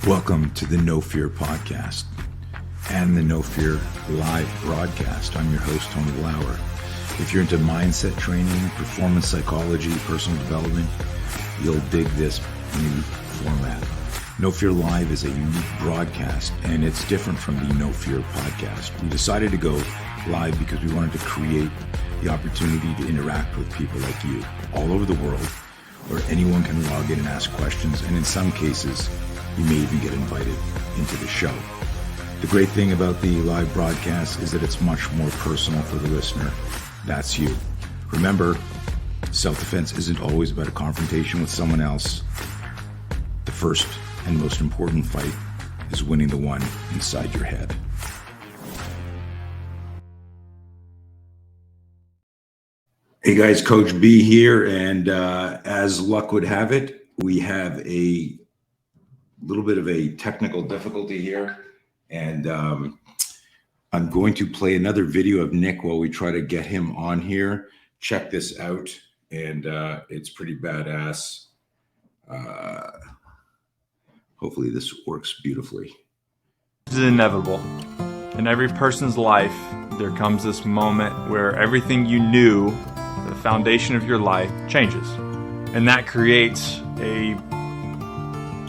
Welcome to the No Fear podcast and the No Fear live broadcast. I'm your host, Tony Lauer. If you're into mindset training, performance psychology, personal development, you'll dig this new format. No Fear Live is a unique broadcast, and it's different from the No Fear podcast. We decided to go live because we wanted to create the opportunity to interact with people like you all over the world, where anyone can log in and ask questions, and in some cases, you may even get invited into the show. The great thing about the live broadcast is that it's much more personal for the listener. That's you. Remember, self-defense isn't always about a confrontation with someone else. The first and most important fight is winning the one inside your head. Hey guys, Coach B here, and as luck would have it, we have a little bit of a technical difficulty here, and I'm going to play another video of Nick while we try to get him on here. Check this out, and it's pretty badass. Hopefully this works beautifully. This is inevitable. In every person's life, there comes this moment where everything you knew, the foundation of your life, changes. And that creates a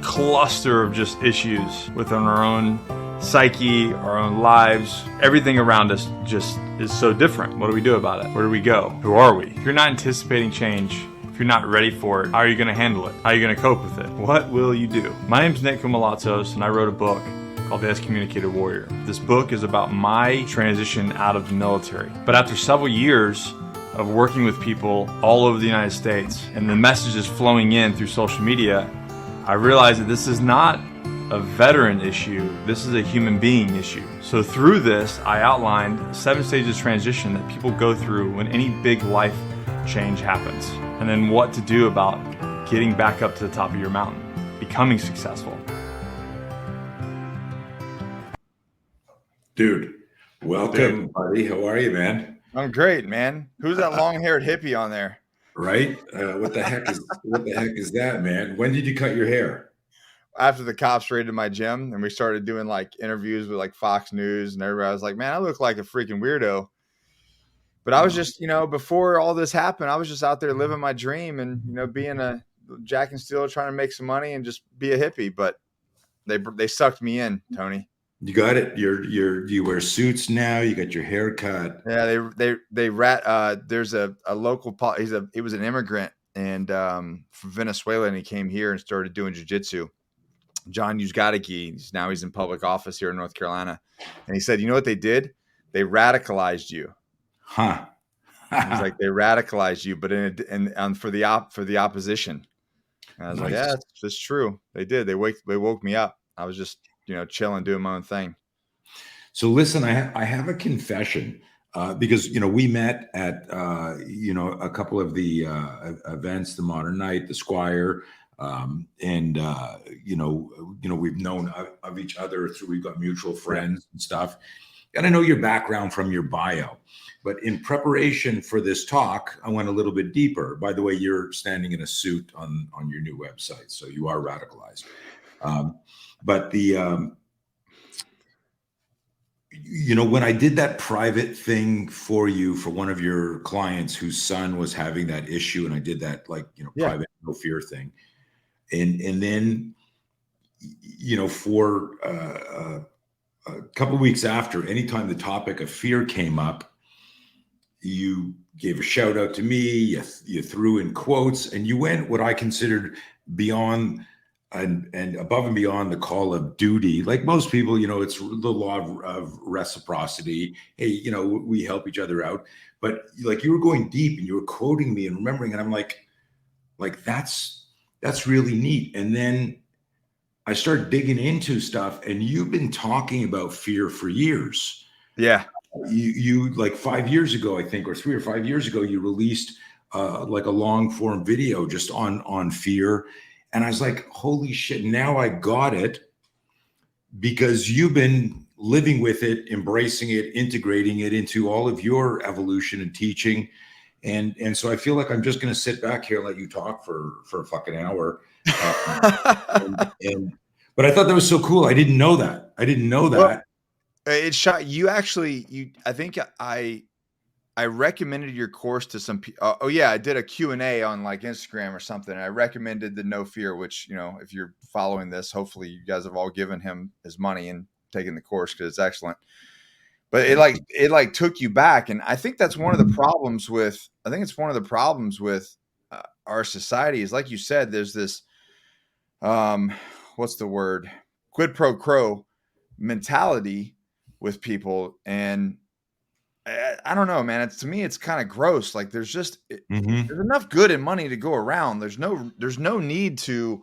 cluster of just issues within our own psyche, our own lives. Everything around us just is so different. What do we do about it? Where do we go? Who are we? If you're not anticipating change, if you're not ready for it, how are you going to handle it? How are you going to cope with it? What will you do? My name's Nick Koumalatsos, and I wrote a book called The Excommunicated Warrior. This book is about my transition out of the military. But after several years of working with people all over the United States, and the messages flowing in through social media, I realized that this is not a veteran issue, this is a human being issue. So through this, I outlined 7 stages of transition that people go through when any big life change happens, and then what to do about getting back up to the top of your mountain, becoming successful. Dude, welcome, buddy. How are you, man? I'm great, man. Who's that long-haired hippie on there? Right? What the heck is that, man? When did you cut your hair? After the cops raided my gym and we started doing like interviews with like Fox News and everybody, was like, man, I look like a freaking weirdo. But I was just, before all this happened, I was just out there living my dream and, being a Jack and Steel, trying to make some money and just be a hippie. But they sucked me in, Tony. You got it. You wear suits now. You got your hair cut. Yeah, there's a local. He was an immigrant and from Venezuela, and he came here and started doing jiu-jitsu. John Uzgadagi. Now he's in public office here in North Carolina, and he said, "You know what they did? They radicalized you." Huh? He's like, they radicalized you, but for the opposition. And I was like, yeah, that's true. They did. They woke me up. I was just chilling, doing my own thing. So listen, I have a confession because we met at a couple of the events, the Modern Night, the Squire, and we've known of each other through, we've got mutual friends and stuff. And I know your background from your bio, but in preparation for this talk, I went a little bit deeper. By the way, you're standing in a suit on your new website, so you are radicalized. But when I did that private thing for you, for one of your clients whose son was having that issue, and I did that private no fear thing. And then, for a couple of weeks after, anytime the topic of fear came up, you gave a shout out to me, you threw in quotes, and you went what I considered beyond and above and beyond the call of duty. Like most people, it's the law of reciprocity. Hey, we help each other out. But like you were going deep and you were quoting me and remembering, and I'm like that's really neat. And then I started digging into stuff, and you've been talking about fear for years. Yeah. You like 5 years ago, I think, or 3 or 5 years ago, you released like a long form video just on fear. And I was like, holy shit, now I got it, because you've been living with it, embracing it, integrating it into all of your evolution and teaching. And so I feel like I'm just going to sit back here and let you talk for a fucking hour. But I thought that was so cool. I didn't know that. Well, it shot you actually. I think I recommended your course to some people. Oh yeah, I did a Q&A on like Instagram or something. And I recommended the No Fear, which, if you're following this, hopefully you guys have all given him his money and taken the course because it's excellent. But it took you back, and I think that's one of the problems with. I think it's one of the problems with our society is, like you said, there's this what's the word, quid pro quo mentality with people, and I don't know, man. To me, it's kind of gross. Like there's just there's enough good and money to go around. There's no need to,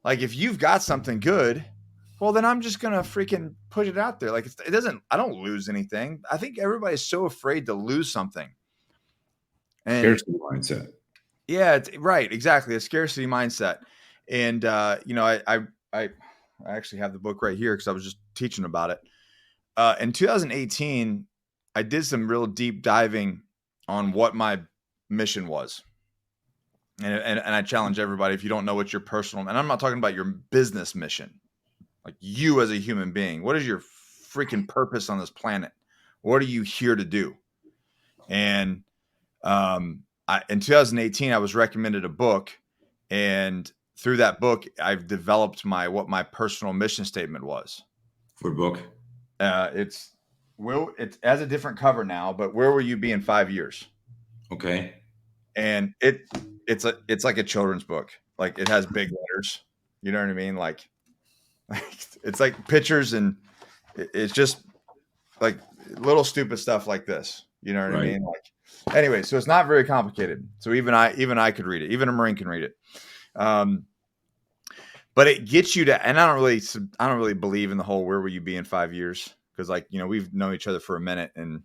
like, if you've got something good, well, then I'm just gonna freaking put it out there. Like it doesn't. I don't lose anything. I think everybody's so afraid to lose something. And scarcity mindset. Yeah, it's right. Exactly. A scarcity mindset. And, I actually have the book right here because I was just teaching about it. In 2018, I did some real deep diving on what my mission was. And I challenge everybody, if you don't know what your personal, and I'm not talking about your business mission, like you as a human being, what is your freaking purpose on this planet? What are you here to do? And, in 2018, I was recommended a book, and through that book, I've developed what my personal mission statement was. What book? It has a different cover now, but where will you be in 5 years? Okay. And it's like a children's book. Like it has big letters. You know what I mean? Like it's like pictures, and it's just like little stupid stuff like this. You know what I mean? Like. Anyway, so it's not very complicated. So even I could read it. Even a Marine can read it. But it gets you to, and I don't really believe in the whole where will you be in 5 years, because we've known each other for a minute, and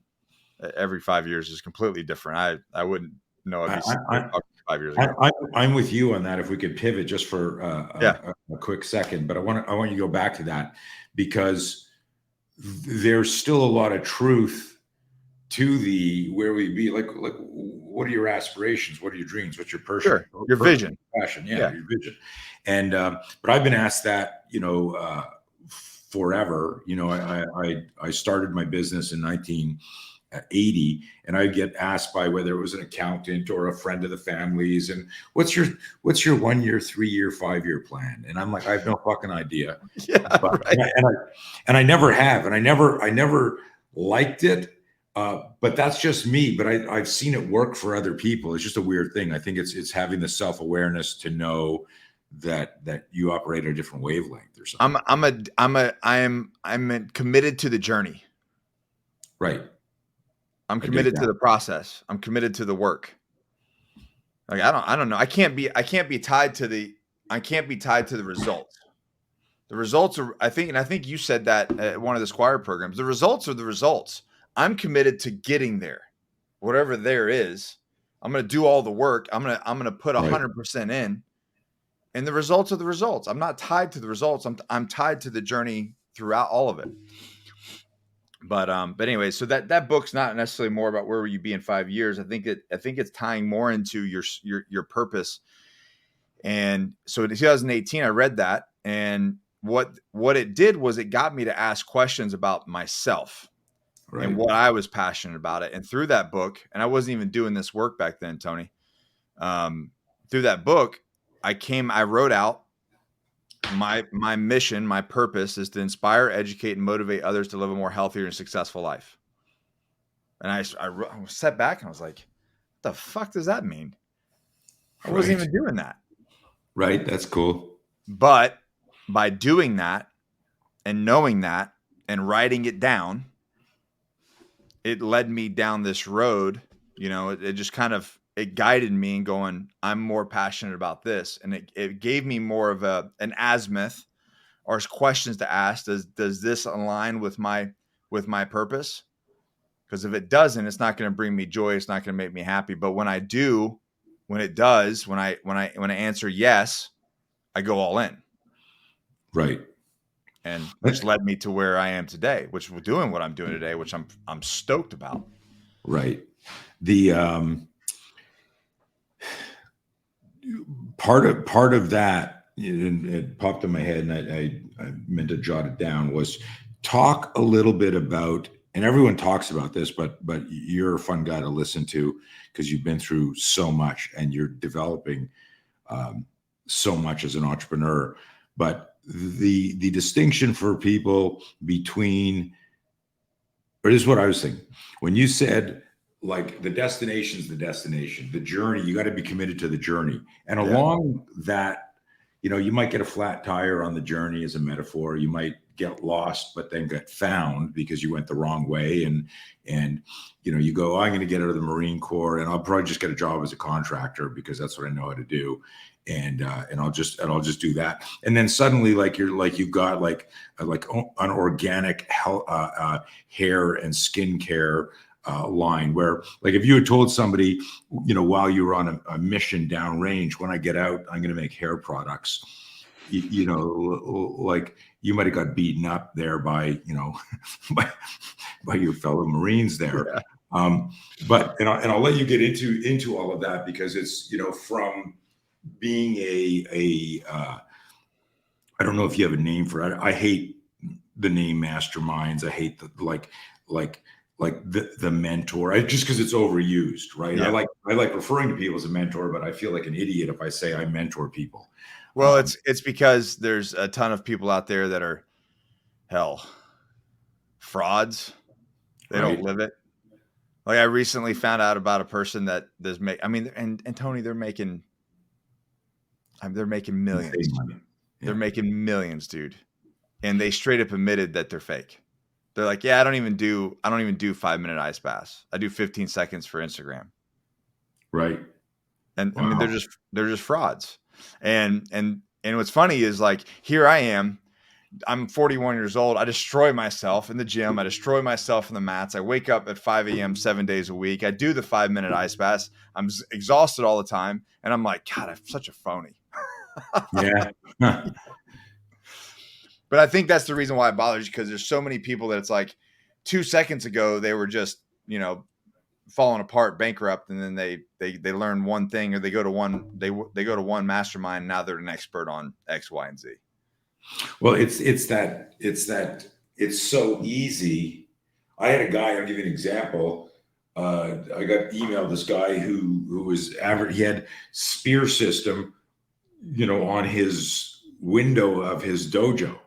every 5 years is completely different. I wouldn't know if he's 5 years ago. I'm with you on that. If we could pivot just for a quick second, but I want you to go back to that, because there's still a lot of truth to the where we be. Like what are your aspirations? What are your dreams? What's your your vision, passion? Yeah, your vision. And but I've been asked that forever. I started my business in 1980, and I get asked by whether it was an accountant or a friend of the family's, and what's your 1 year, 3 year, 5 year plan? And I'm like, I have no fucking idea. And I never have, and I never liked it. But that's just me. But I've seen it work for other people. It's just a weird thing. I think it's having the self-awareness to know that you operate at a different wavelength or something. I'm committed to the journey. Right. I'm committed to the process. I'm committed to the work. Like I don't know. I can't be tied to the results. The results are, I think you said that at one of the Squire programs. The results are the results. I'm committed to getting there. Whatever there is, I'm going to do all the work. I'm going to put 100% in, and the results are the results. I'm not tied to the results. I'm tied to the journey throughout all of it. But anyway, so that book's not necessarily more about where will you be in 5 years. I think it's tying more into your purpose. And so in 2018, I read that, and what it did was it got me to ask questions about myself. Right. And what I was passionate about it. And through that book, and I wasn't even doing this work back then, Tony, through that book, I wrote out my mission, my purpose is to inspire, educate, and motivate others to live a more healthier and successful life. And I sat back and I was like, what the fuck does that mean? I wasn't even doing that. Right. That's cool. But by doing that and knowing that and writing it down, it led me down this road. It just it guided me in going, I'm more passionate about this. And it gave me more of an azimuth or questions to ask. Does this align with my purpose? Because if it doesn't, it's not going to bring me joy. It's not going to make me happy. But when it does, when I answer yes, I go all in. Right. And which led me to where I am today, which we're doing what I'm doing today, which I'm stoked about. Right. The part of that it popped in my head, and I meant to jot it down, was talk a little bit about, and everyone talks about this, but you're a fun guy to listen to because you've been through so much and you're developing so much as an entrepreneur. But the distinction for people between, or this is what I was thinking when you said, like, the destination's the destination, the journey, you got to be committed to the journey. And along that, you might get a flat tire on the journey as a metaphor. You might get lost, but then get found because you went the wrong way. And you go, I'm going to get out of the Marine Corps and I'll probably just get a job as a contractor because that's what I know how to do. And I'll just do that. And then suddenly, like, you've got like an organic hair and skincare line where, like, if you had told somebody, while you were on a mission downrange, when I get out, I'm going to make hair products, like, you might have got beaten up there by, by your fellow Marines there. Yeah. But I'll let you get into all of that because it's, from being I don't know if you have a name for it. I hate the name masterminds. I hate the mentor, just because it's overused, right? Yeah. I like referring to people as a mentor, but I feel like an idiot if I say I mentor people. Well, it's because there's a ton of people out there that are frauds. They don't live it. Like, I recently found out about a person that does and Tony, they're making millions. Yeah. They're making millions, dude. And they straight up admitted that they're fake. They're like, yeah, I don't even do 5-minute ice baths. I do 15 seconds for Instagram. Right. And wow. they're just frauds. And what's funny is, like, here I am, I'm 41 years old. I destroy myself in the gym. I destroy myself in the mats. I wake up at 5 a.m. 7 days a week. I do the 5-minute ice baths. I'm exhausted all the time. And I'm like, God, I'm such a phony. Yeah. But I think that's the reason why it bothers you, because there's so many people that it's like 2 seconds ago they were just, falling apart, bankrupt, and then they learn one thing, or they go to one mastermind, and now they're an expert on X, Y, and Z. Well, it's so easy. I had a guy, I'll give you an example. I got emailed this guy who was average. He had spear system, on his window of his dojo.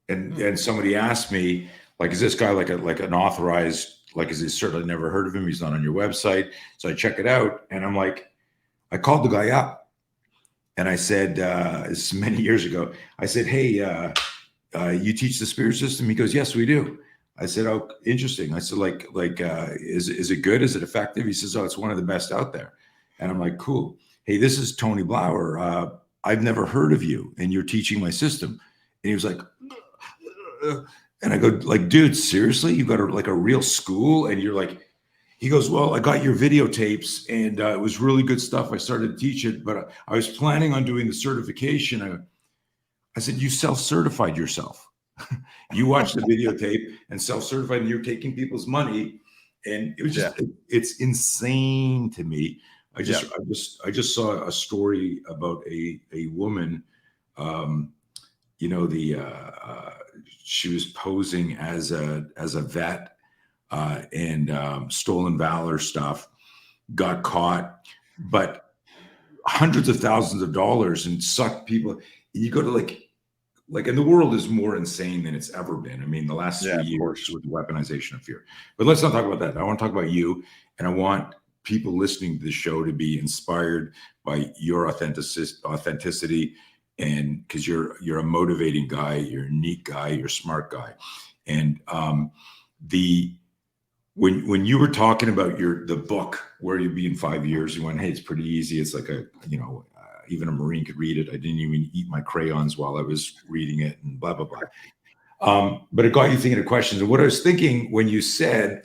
And somebody asked me, like, is this guy like an authorized, like, is he certainly never heard of him? He's not on your website. So I check it out, and I'm like, I called the guy up, and I said, this is many years ago. I said, hey, you teach the spear system? He goes, yes, we do. I said, oh, interesting. I said, is it good? Is it effective? He says, oh, it's one of the best out there. And I'm like, cool. Hey, this is Tony Blauer. I've never heard of you, and you're teaching my system. And he was like, and I go, like, dude, seriously? You got a real school? And you're like, he goes, well, I got your videotapes, and it was really good stuff. I started to teach it, but I was planning on doing the certification. I said, you self-certified yourself. You watched the videotape and self-certified, and you're taking people's money. And it was just, it's insane to me. I just saw a story about a woman, she was posing as a vet, and stolen valor stuff, got caught, but hundreds of thousands of dollars, and sucked people. You go to like, and the world is more insane than it's ever been. I mean, the last 3 years with the weaponization of fear. But let's not talk about that. I want to talk about you, and I want people listening to the show to be inspired by your authenticity. And because you're a motivating guy, you're a neat guy, you're a smart guy. And when you were talking about the book, Where You'll Be in 5 Years, you went, hey, it's pretty easy. It's like even a Marine could read it. I didn't even eat my crayons while I was reading it, and blah, blah, blah. But it got you thinking of questions. And what I was thinking when you said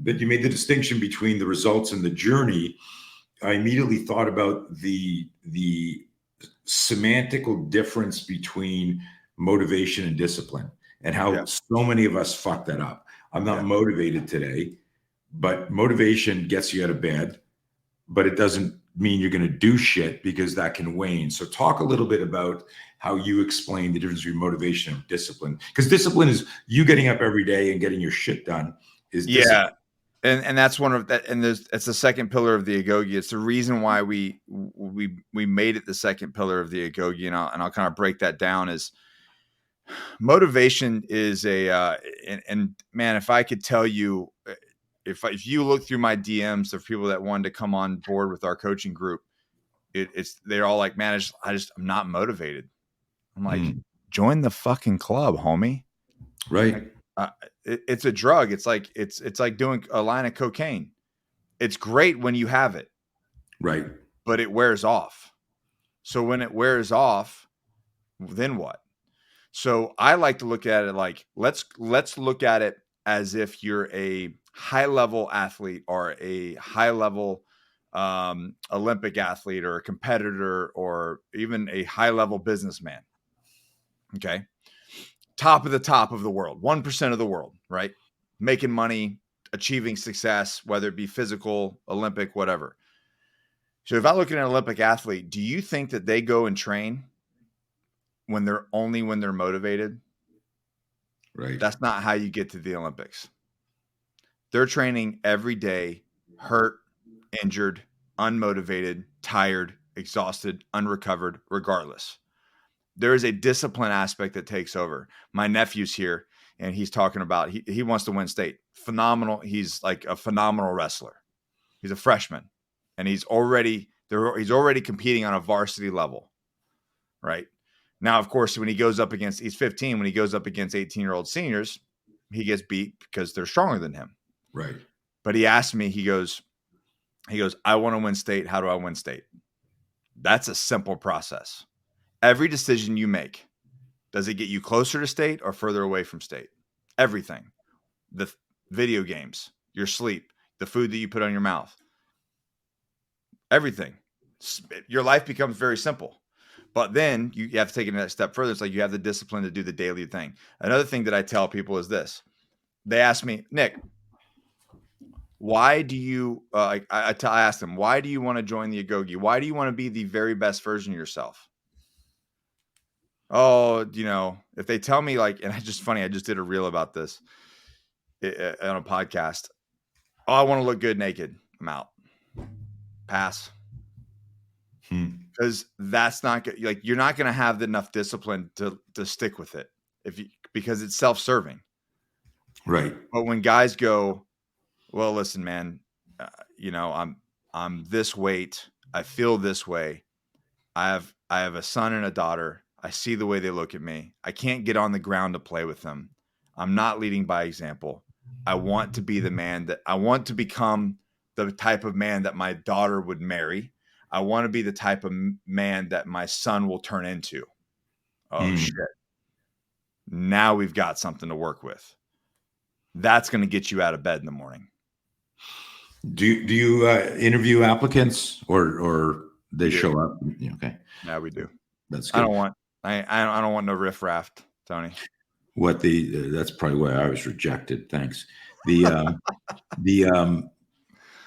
that you made the distinction between the results and the journey, I immediately thought about the semantical difference between motivation and discipline, and how so many of us fuck that up. I'm not motivated today, but motivation gets you out of bed, but it doesn't mean you're going to do shit, because that can wane. So talk a little bit about how you explain the difference between motivation and discipline, because discipline is you getting up every day and getting your shit done is discipline. And that's one of that, and it's the second pillar of the Agogi. It's the reason why we made it the second pillar of the Agogi, and I'll kind of break that down. Is motivation is and man, if I could tell you, if you look through my DMs of people that wanted to come on board with our coaching group, they're all like, man, I'm not motivated. I'm like, join the fucking club, homie. Right. It's a drug. It's like doing a line of cocaine. It's great when you have it, right, but it wears off. So when it wears off, then what? So I like to look at it like, let's look at it as if you're a high level athlete or a high level Olympic athlete or a competitor or even a high level businessman. Okay. Top of the world, 1% of the world, right? Making money, achieving success, whether it be physical, Olympic, whatever. So if I look at an Olympic athlete, do you think that they go and train when they're motivated? Right. That's not how you get to the Olympics. They're training every day, hurt, injured, unmotivated, tired, exhausted, unrecovered, regardless. There is a discipline aspect that takes over. My nephew's here, and he's talking about he wants to win state. Phenomenal. He's like a phenomenal wrestler. He's a freshman, and he's already competing on a varsity level. Right now, of course, when he goes up against, he's 15. When he goes up against 18-year-old seniors, he gets beat because they're stronger than him. Right. But he asked me, he goes, I want to win state. How do I win state? That's a simple process. Every decision you make, does it get you closer to state or further away from state? Everything. The video games, your sleep, the food that you put on your mouth, everything. Your life becomes very simple. But then you have to take it a step further. It's like you have the discipline to do the daily thing. Another thing that I tell people is this. They ask me, Nick, why do you, I asked them, why do you want to join the Agogi? Why do you want to be the very best version of yourself? Oh, if they tell me like, and it's just funny, I just did a reel about this on a podcast. Oh, I want to look good naked. I'm out. Pass. Because that's not good. Like, you're not going to have enough discipline to stick with it because it's self-serving. Right. But when guys go, well, listen, man, I'm this weight. I feel this way. I have a son and a daughter. I see the way they look at me. I can't get on the ground to play with them. I'm not leading by example. I want to be the man that I want to become, the type of man that my daughter would marry. I want to be the type of man that my son will turn into. Oh, shit. Now we've got something to work with. That's going to get you out of bed in the morning. Do you interview applicants or they show up? Okay. Yeah, we do. That's good. I don't want no riffraff, Tony. That's probably why I was rejected. Thanks.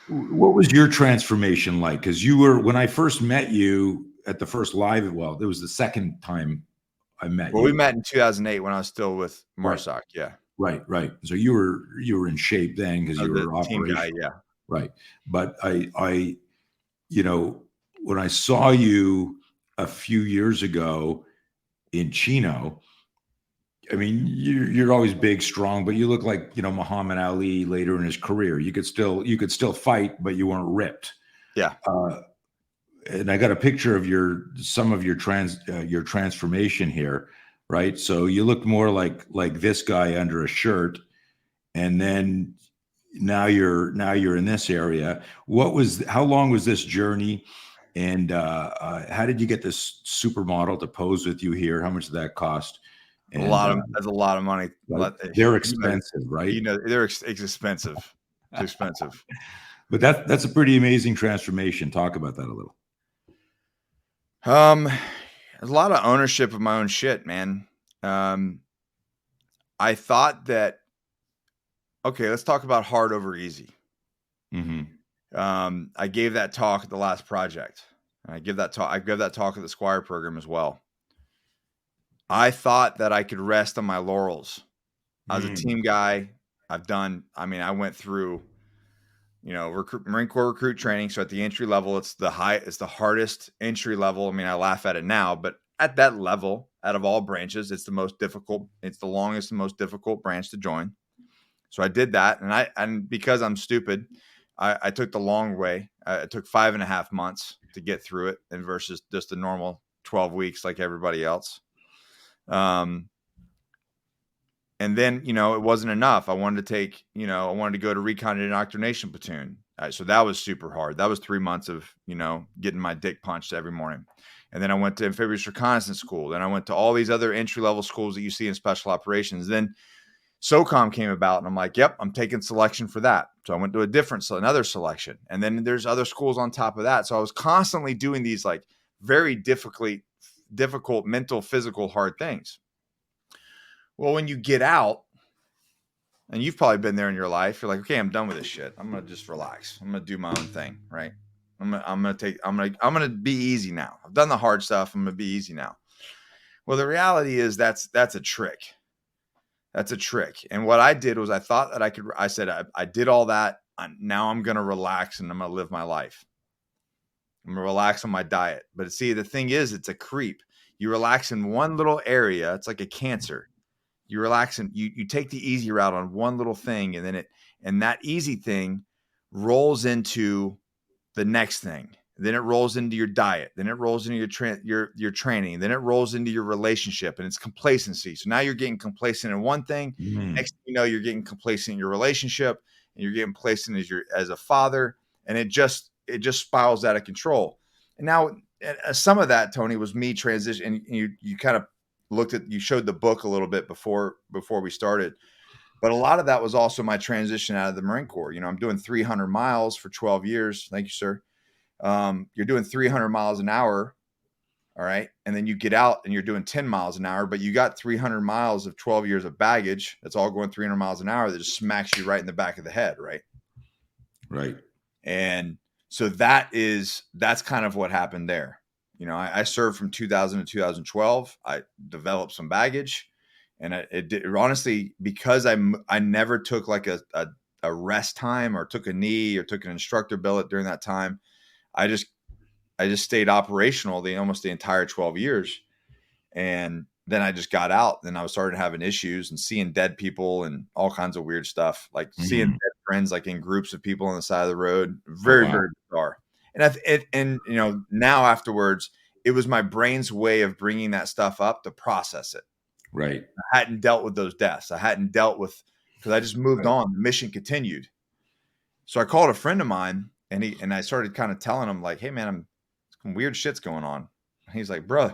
What was your transformation like? Because when I first met you at the first live, well, it was the second time I met you. Well, we met in 2008 when I was still with Marsoc. Right. Yeah. Right. So you were in shape then because you were operational. Team guy, yeah. Right. But I when I saw you a few years ago in Chino, I mean, you're always big, strong, but you look like, Muhammad Ali later in his career. You could still fight, but you weren't ripped. Yeah. And I got a picture of some of your transformation here, right? So you look more like this guy under a shirt, and then now you're in this area. How long was this journey? And how did you get this supermodel to pose with you here? How much did that cost? And, that's a lot of money. Right? They're expensive, right? They're expensive. It's expensive. But that's a pretty amazing transformation. Talk about that a little. There's a lot of ownership of my own shit, man. I thought that, okay, let's talk about hard over easy. Mm-hmm. I gave that talk at the last project. I give that talk at the Squire program as well. I thought that I could rest on my laurels. I was a team guy. I went through, Marine Corps recruit training. So at the entry level, it's the hardest entry level. I mean, I laugh at it now, but at that level, out of all branches, it's the most difficult. It's the longest and most difficult branch to join. So I did that. And because I'm stupid, I took the long way. It took 5.5 months to get through it, and versus just the normal 12 weeks like everybody else. And then, it wasn't enough. I wanted to go to Recon Indoctrination Platoon. So that was super hard. That was 3 months of, getting my dick punched every morning. And then I went to Amphibious Reconnaissance School. Then I went to all these other entry-level schools that you see in special operations. Then SOCOM came about, and I'm like, yep, I'm taking selection for that. So I went to another selection. And then there's other schools on top of that. So I was constantly doing these like very difficult mental, physical, hard things. Well, when you get out, and you've probably been there in your life, you're like, okay, I'm done with this shit. I'm going to just relax. I'm going to do my own thing. Right. I'm going to be easy now. I've done the hard stuff. I'm going to be easy now. Well, the reality is that's a trick. That's a trick. And what I did was I thought that I said, I did all that. Now I'm going to relax and I'm going to live my life. I'm going to relax on my diet. But see, the thing is, it's a creep. You relax in one little area. It's like a cancer. You relax and you take the easy route on one little thing, and that easy thing rolls into the next thing. Then it rolls into your diet. Then it rolls into your training. Then it rolls into your relationship, and it's complacency. So now you're getting complacent in one thing. Next thing you know, you're getting complacent in your relationship, and you're getting complacent as a father, and it just spirals out of control. And now some of that, Tony, was me transition. And you kind of you showed the book a little bit before we started, but a lot of that was also my transition out of the Marine Corps. I'm doing 300 miles for 12 years. Thank you, sir. You're doing 300 miles an hour. All right. And then you get out and you're doing 10 miles an hour, but you got 300 miles of 12 years of baggage. That's all going 300 miles an hour. That just smacks you right in the back of the head. Right. Right. And so that's kind of what happened there. I served from 2000 to 2012. I developed some baggage, and it did, honestly, because I never took like a rest time or took a knee or took an instructor billet during that time. I just stayed operational almost the entire 12 years. And then I just got out. Then I was starting having issues and seeing dead people and all kinds of weird stuff, like seeing dead friends, like in groups of people on the side of the road. Very, very bizarre. And now afterwards, it was my brain's way of bringing that stuff up to process it. Right. I hadn't dealt with those deaths. I hadn't dealt with, because I just moved on. The mission continued. So I called a friend of mine, and I started kind of telling him like, hey man, some weird shit's going on. And he's like, bro,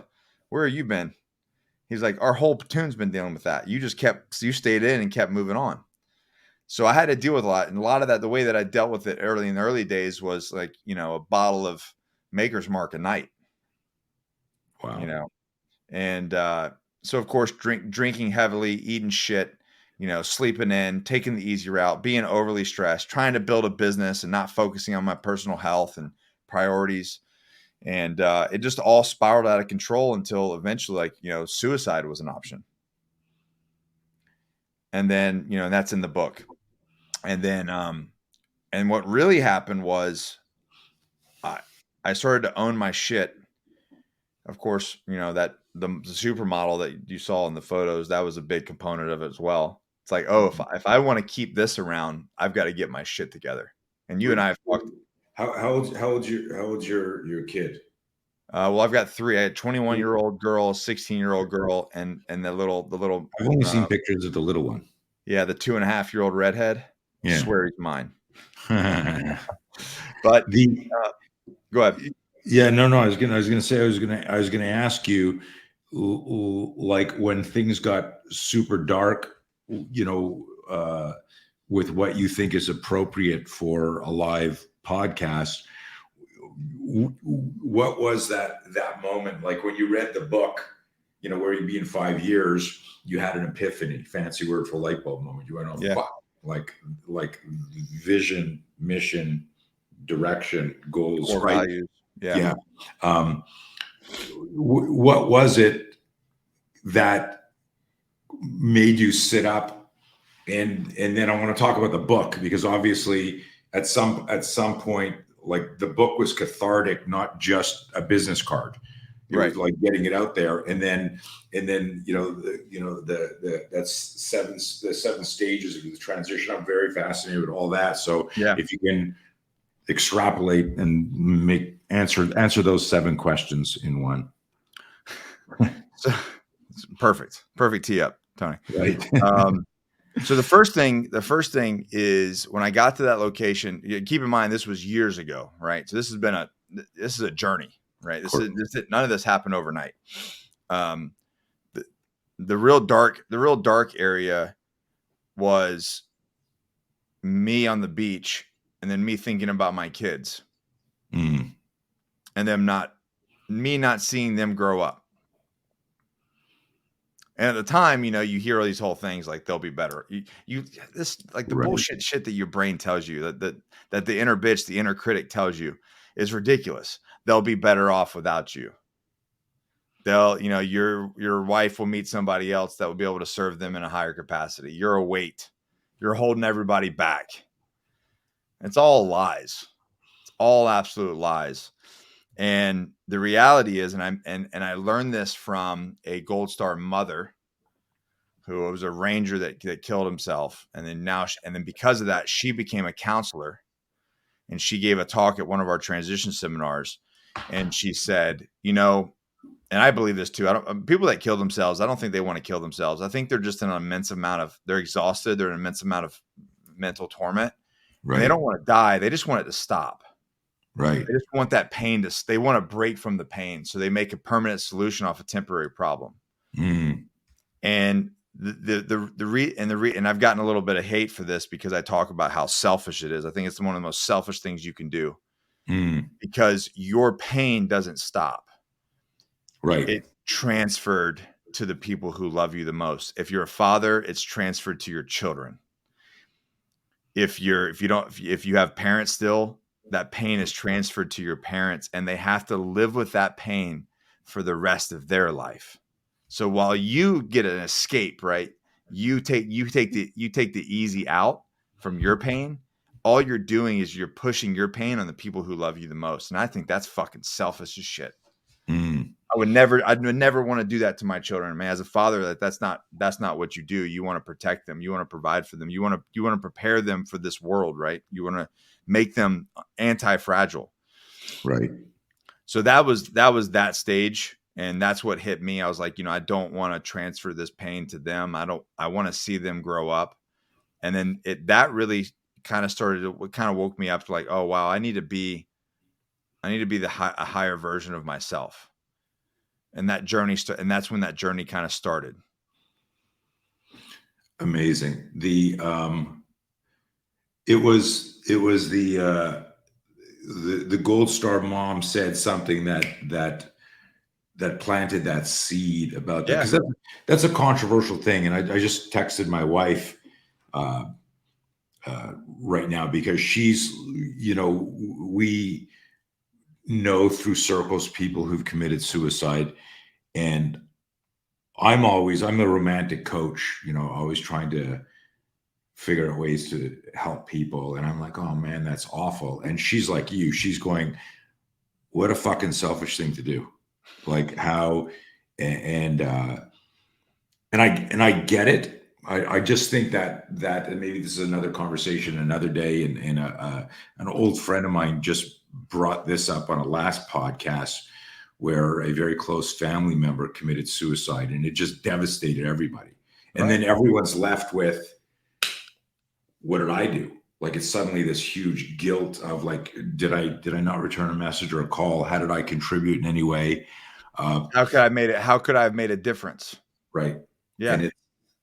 where have you been? He's like, our whole platoon's been dealing with that. You stayed in and kept moving on. So I had to deal with a lot. And a lot of that, the way that I dealt with it in the early days was like, a bottle of Maker's Mark a night. Wow. And so of course, drinking heavily, eating shit, sleeping in, taking the easy route, being overly stressed, trying to build a business and not focusing on my personal health and priorities. And it just all spiraled out of control until eventually, suicide was an option. And then, that's in the book. And then, and what really happened was I started to own my shit. Of course, that the supermodel that you saw in the photos, that was a big component of it as well. It's like, oh, if I want to keep this around, I've got to get my shit together. And you and I have talked. How old's your kid? Well, I've got 3. I had a 21-year-old girl, 16-year-old girl, and the little. I've only seen pictures of the little one. Yeah, the 2.5-year-old redhead. Yeah. I swear he's mine. But go ahead. Yeah, no. I was gonna ask you, like when things got super dark, with what you think is appropriate for a live podcast. What was that moment like when you read the book? Where you'd be in 5 years, you had an epiphany, fancy word for light bulb moment. You went, oh, fuck, like vision, mission, direction, goals, Core right? values. Yeah. Yeah. What was it that made you sit up? And then I want to talk about the book, because obviously at some point, like, the book was cathartic, not just a business card. It Right. was like getting it out there, and then the 7 stages of the transition. I'm very fascinated with all that. So Yeah. if you can extrapolate and answer those 7 questions in one. So perfect tee up, Tony. Right. So the first thing is, when I got to that location, keep in mind, this was years ago, right? So this is a journey, right? None of this happened overnight. The real dark area was me on the beach, and then me thinking about my kids, and me not seeing them grow up. And at the time, you hear all these whole things like they'll be better. This, like, the bullshit shit that your brain tells you, that the inner bitch, the inner critic tells you, is ridiculous. They'll be better off without you. Your wife will meet somebody else that will be able to serve them in a higher capacity. You're a weight. You're holding everybody back. It's all lies. It's all absolute lies. And the reality is, and I learned this from a Gold Star mother who was a ranger that killed himself, and then because of that, she became a counselor, and she gave a talk at one of our transition seminars, and she said, and I believe this too. People that kill themselves, I don't think they want to kill themselves. I think they're just in an immense amount of, they're exhausted. They're in an immense amount of mental torment. Right. They don't want to die. They just want it to stop. Right. They just want that pain they want to break from the pain. So they make a permanent solution off a temporary problem. And and I've gotten a little bit of hate for this, because I talk about how selfish it is. I think it's one of the most selfish things you can do, because your pain doesn't stop. Right. It transferred to the people who love you the most. If you're a father, it's transferred to your children. If you have parents still, that pain is transferred to your parents, and they have to live with that pain for the rest of their life. So while you get an escape, right, you take the easy out from your pain, all you're doing is you're pushing your pain on the people who love you the most. And I think that's fucking selfish as shit. I'd never want to do that to my children, man. As a father, that's not what you do. You want to protect them. You want to provide for them. You want to prepare them for this world, right? You want to make them anti-fragile. Right. So that was that stage. And that's what hit me. I was like, I don't want to transfer this pain to them. I want to see them grow up. And then that really kind of woke me up to, like, oh wow, I need to be a higher version of myself. And that journey, and that's when that journey kind of started. Amazing. It was the Gold Star mom said something that planted that seed about that, because that's a controversial thing. And I just texted my wife right now, because she's, we know through circles people who've committed suicide, and I'm the romantic coach, always trying to figure out ways to help people. And I'm like, oh man, that's awful. And she's like you, she's going, what a fucking selfish thing to do. Like, how, and I get it. I just think that and maybe this is another conversation another day. And an old friend of mine just brought this up on a last podcast, where a very close family member committed suicide, and it just devastated everybody. And then everyone's left with, what did I do? Like, it's suddenly this huge guilt of, like, did I not return a message or a call? How did I contribute in any way? How could I have made a difference? Right. Yeah.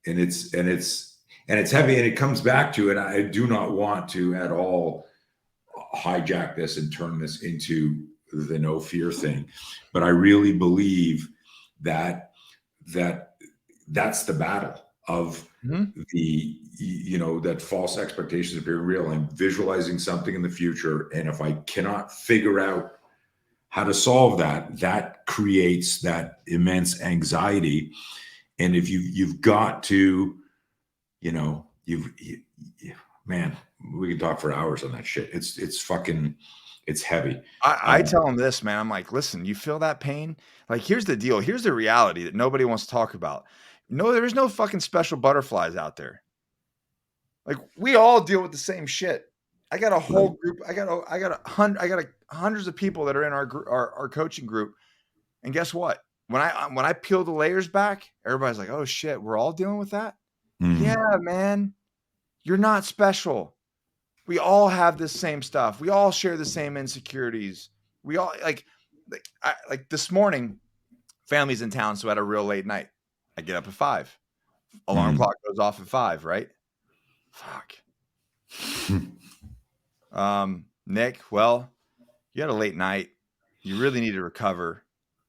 And it's heavy, and it comes back to, and I do not want to at all hijack this and turn this into the no fear thing, but I really believe that that's the battle. of Mhm. that false expectations of being real. I'm visualizing something in the future, and if I cannot figure out how to solve that, that creates that immense anxiety. And if you've got to, man, we can talk for hours on that shit. It's heavy. I tell them this, man. I'm like, listen, you feel that pain? Like, here's the deal. Here's the reality that nobody wants to talk about. No, there's no fucking special butterflies out there. Like, we all deal with the same shit. I got a whole group. I got hundreds of people that are in our coaching group. And guess what? When I peel the layers back, everybody's like, oh shit, we're all dealing with that. Yeah, man, you're not special. We all have this same stuff. We all share the same insecurities. We all like this morning, family's in town, so I had a real late night. I get up at 5. Alarm clock goes off at 5, right? Fuck. Nick, well, you had a late night. You really need to recover.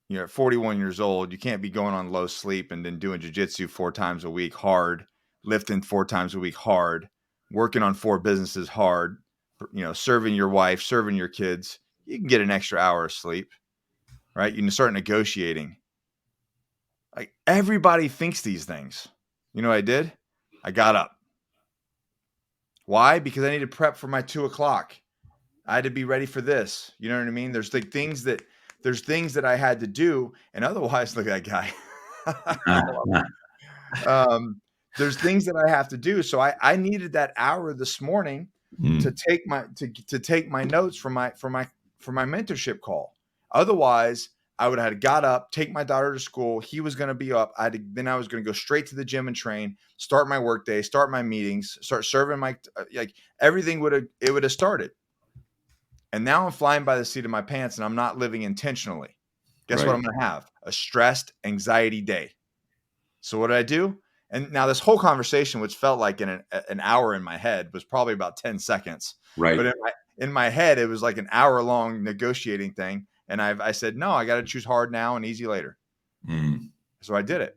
You're at 41 years old. You can't be going on low sleep and then doing jujitsu 4 times a week hard, lifting 4 times a week hard, working on 4 businesses hard, serving your wife, serving your kids. You can get an extra hour of sleep, right? You can start negotiating. Like, everybody thinks these things. You know what I did? I got up. Why? Because I need to prep for my 2 o'clock. I had to be ready for this. You know what I mean? There's things that I had to do, and otherwise, look at that guy. There's things that I have to do. So I needed that hour this morning to take my notes for my mentorship call. Otherwise, I would have got up, take my daughter to school. He was going to be up. Then I was going to go straight to the gym and train, start my work day, start my meetings, start serving everything would have started. And now I'm flying by the seat of my pants and I'm not living intentionally. Guess what I'm going to have? A stressed anxiety day. So what did I do? And now this whole conversation, which felt like an hour in my head, was probably about 10 seconds. Right. But in my head, it was like an hour-long negotiating thing. And I said, no, I got to choose hard now and easy later. So I did it.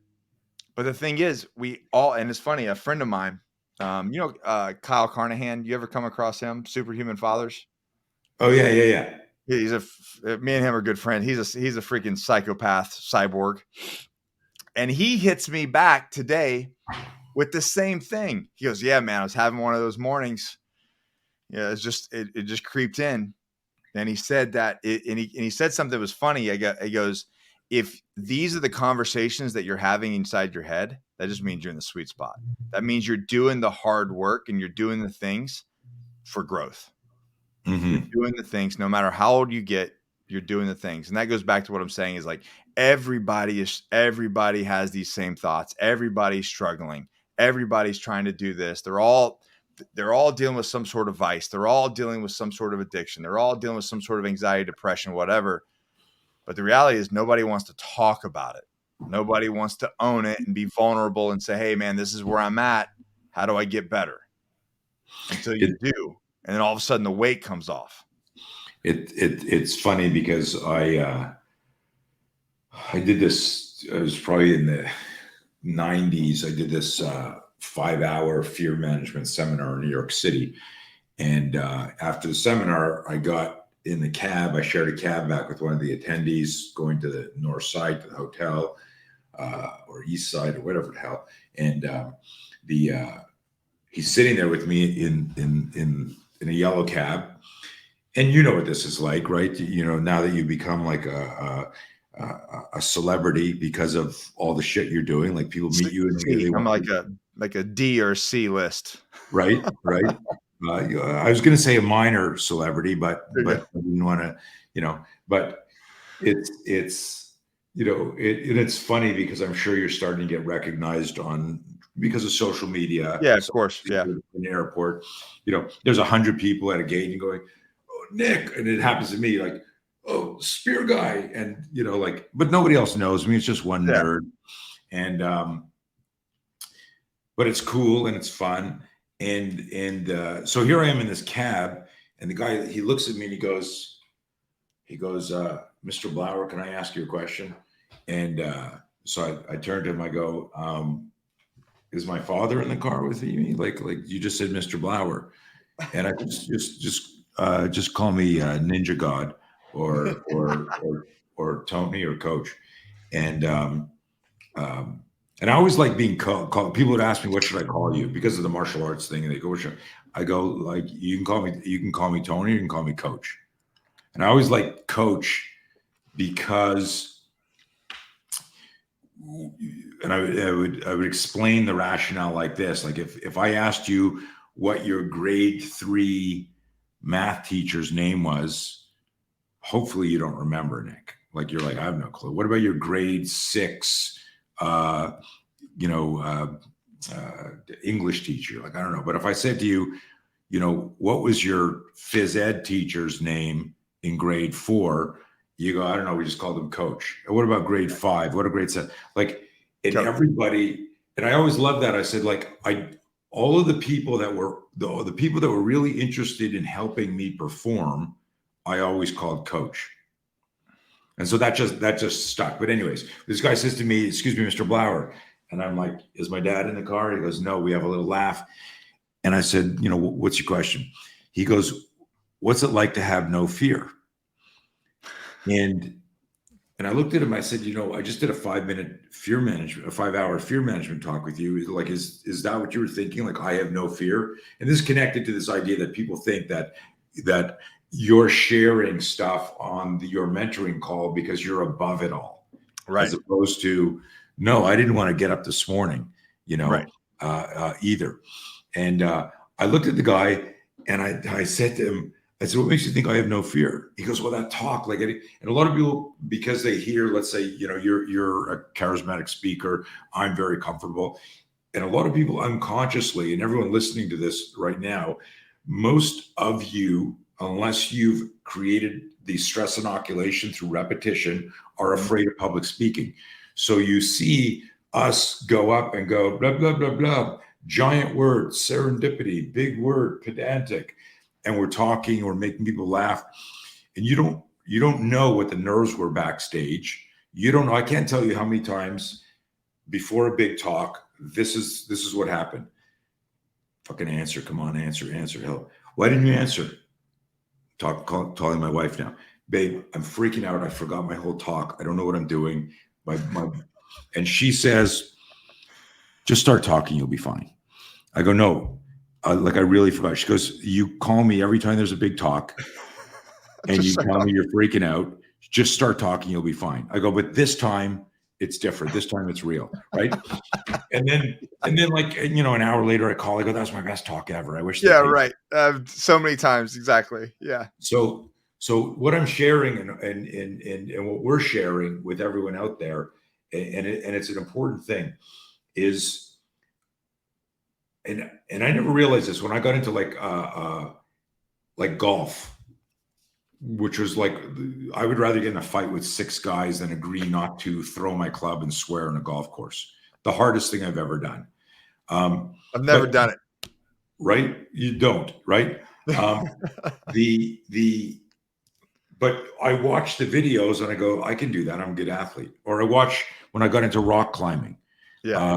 But the thing is, and it's funny, a friend of mine, Kyle Carnahan, you ever come across him? Superhuman Fathers? Oh, yeah. He's me and him are good friends. He's a freaking psychopath cyborg. And he hits me back today with the same thing. He goes, yeah, man, I was having one of those mornings. Yeah, it just creeped in. And he said that he said something that was funny. He goes, if these are the conversations that you're having inside your head, that just means you're in the sweet spot. That means you're doing the hard work and you're doing the things for growth. You're doing the things, no matter how old you get, you're doing the things. And that goes back to what I'm saying is like, everybody has these same thoughts. Everybody's struggling. Everybody's trying to do this. They're all dealing with some sort of vice. They're all dealing with some sort of addiction. They're all dealing with some sort of anxiety, depression, whatever. But the reality is nobody wants to talk about it. Nobody wants to own it and be vulnerable and say, hey, man, this is where I'm at. How do I get better? Until you do. And then all of a sudden the weight comes off. It's funny because I did this. It was probably in the 90s. I did this 5-hour fear management seminar in New York City, and after the seminar, I got in the cab. I shared a cab back with one of the attendees going to the north side to the hotel or east side or whatever the hell, and he's sitting there with me in a yellow cab. And you know what this is like, right? Now that you become like a celebrity because of all the shit you're doing, like people meet you and I'm like a D or C list. Right. I was going to say a minor celebrity, but I didn't want to, but it's funny because I'm sure you're starting to get recognized because of social media. Yeah, of course. Yeah. In the airport, there's 100 people at a gate and going, oh, Nick. And it happens to me like, oh, spear guy. And, but nobody else knows me. It's just one nerd. And, but it's cool and it's fun. And so here I am in this cab, and the guy, he looks at me and he goes, Mr. Blauer, can I ask you a question? And so I turned to him, I go, is my father in the car with me? Like you just said, Mr. Blower, and I just call me Ninja God or Tony or Coach, and um, and I always like being called. People would ask me, "What should I call you?" Because of the martial arts thing, and they go, "What should I go?" Like you can call me Tony, you can call me Coach, and I always like Coach because. And I would explain the rationale like this. Like if I asked you what your grade 3 math teacher's name was, hopefully you don't remember, Nick. Like you're like, I have no clue. What about your grade 6 English teacher? Like, I don't know. But if I said to you, what was your phys ed teacher's name in grade 4? You go, I don't know. We just called him Coach. And what about grade 5? What a grade 7? Like, and everybody, and I always loved that. I said, like, all of the people that were the people that were really interested in helping me perform, I always called Coach. And so that just stuck. But anyways, this guy says to me, "Excuse me, Mr. Blower," and I'm like, "Is my dad in the car?" He goes, "No." We have a little laugh, and I said, "What's your question?" He goes, "What's it like to have no fear?" And I looked at him. I said, "I just did a 5-minute fear management, a 5-hour fear management talk with you. Like, is that what you were thinking? Like, I have no fear?" And this is connected to this idea that people think that you're sharing stuff on your mentoring call because you're above it all, right? As opposed to, no, I didn't want to get up this morning, Right. Either. And I looked at the guy and I said to him, I said, "What makes you think I have no fear?" He goes, "Well, that talk." Like, and a lot of people, because they hear, let's say, you're a charismatic speaker, I'm very comfortable. And a lot of people unconsciously, and everyone listening to this right now, most of you, unless you've created the stress inoculation through repetition, are afraid of public speaking. So you see us go up and go, blah, blah, blah, blah, giant word, serendipity, big word, pedantic. And we're talking, we're making people laugh. And you don't know what the nerves were backstage. You don't know. I can't tell you how many times before a big talk, this is what happened. Fucking answer. Come on, answer. Hell, why didn't you answer? Calling my wife now. "Babe, I'm freaking out. I forgot my whole talk. I don't know what I'm doing. And she says, "Just start talking. You'll be fine." I go, "No, I really forgot." She goes, "You call me every time there's a big talk and you tell me you're freaking out. Just start talking. You'll be fine." I go, "But this time it's different. This time it's real." Right. And then like, an hour later I call, I go, "That's my best talk ever. I wish." Yeah. Right. So many times. Exactly. Yeah. So what I'm sharing and what we're sharing with everyone out there, and it's an important thing, is, and I never realized this when I got into like golf, which was like, I would rather get in a fight with 6 guys than agree not to throw my club and swear on a golf course. The hardest thing I've ever done. I've never done it. Right? You don't, right? But I watch the videos and I go, I can do that. I'm a good athlete. Or I watch when I got into rock climbing. Yeah.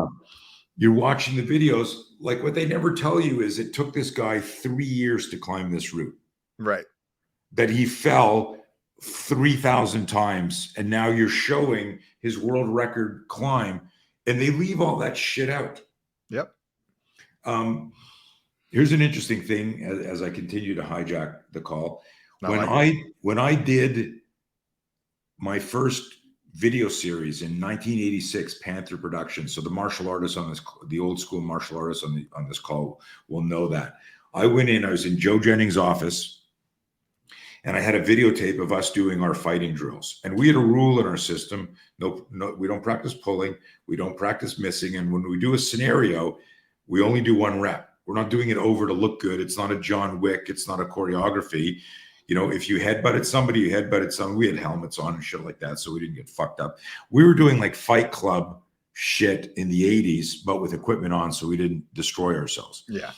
You're watching the videos. Like, what they never tell you is it took this guy 3 years to climb this route. Right. That he fell 3,000 times. And now you're showing his world record climb. And they leave all that shit out. Yep. Here's an interesting thing as I continue to hijack the call. When I did my first video series in 1986, Panther Productions. So the martial artists on this, the old school martial artists on this call will know that. I went in, I was in Joe Jennings' office, and I had a videotape of us doing our fighting drills. And we had a rule in our system. No, we don't practice pulling. We don't practice missing. And when we do a scenario, we only do 1 rep. We're not doing it over to look good. It's not a John Wick. It's not a choreography. If you headbutted somebody, you headbutted someone. We had helmets on and shit like that, so we didn't get fucked up. We were doing like Fight Club shit in the 80s, but with equipment on, so we didn't destroy ourselves. Yeah.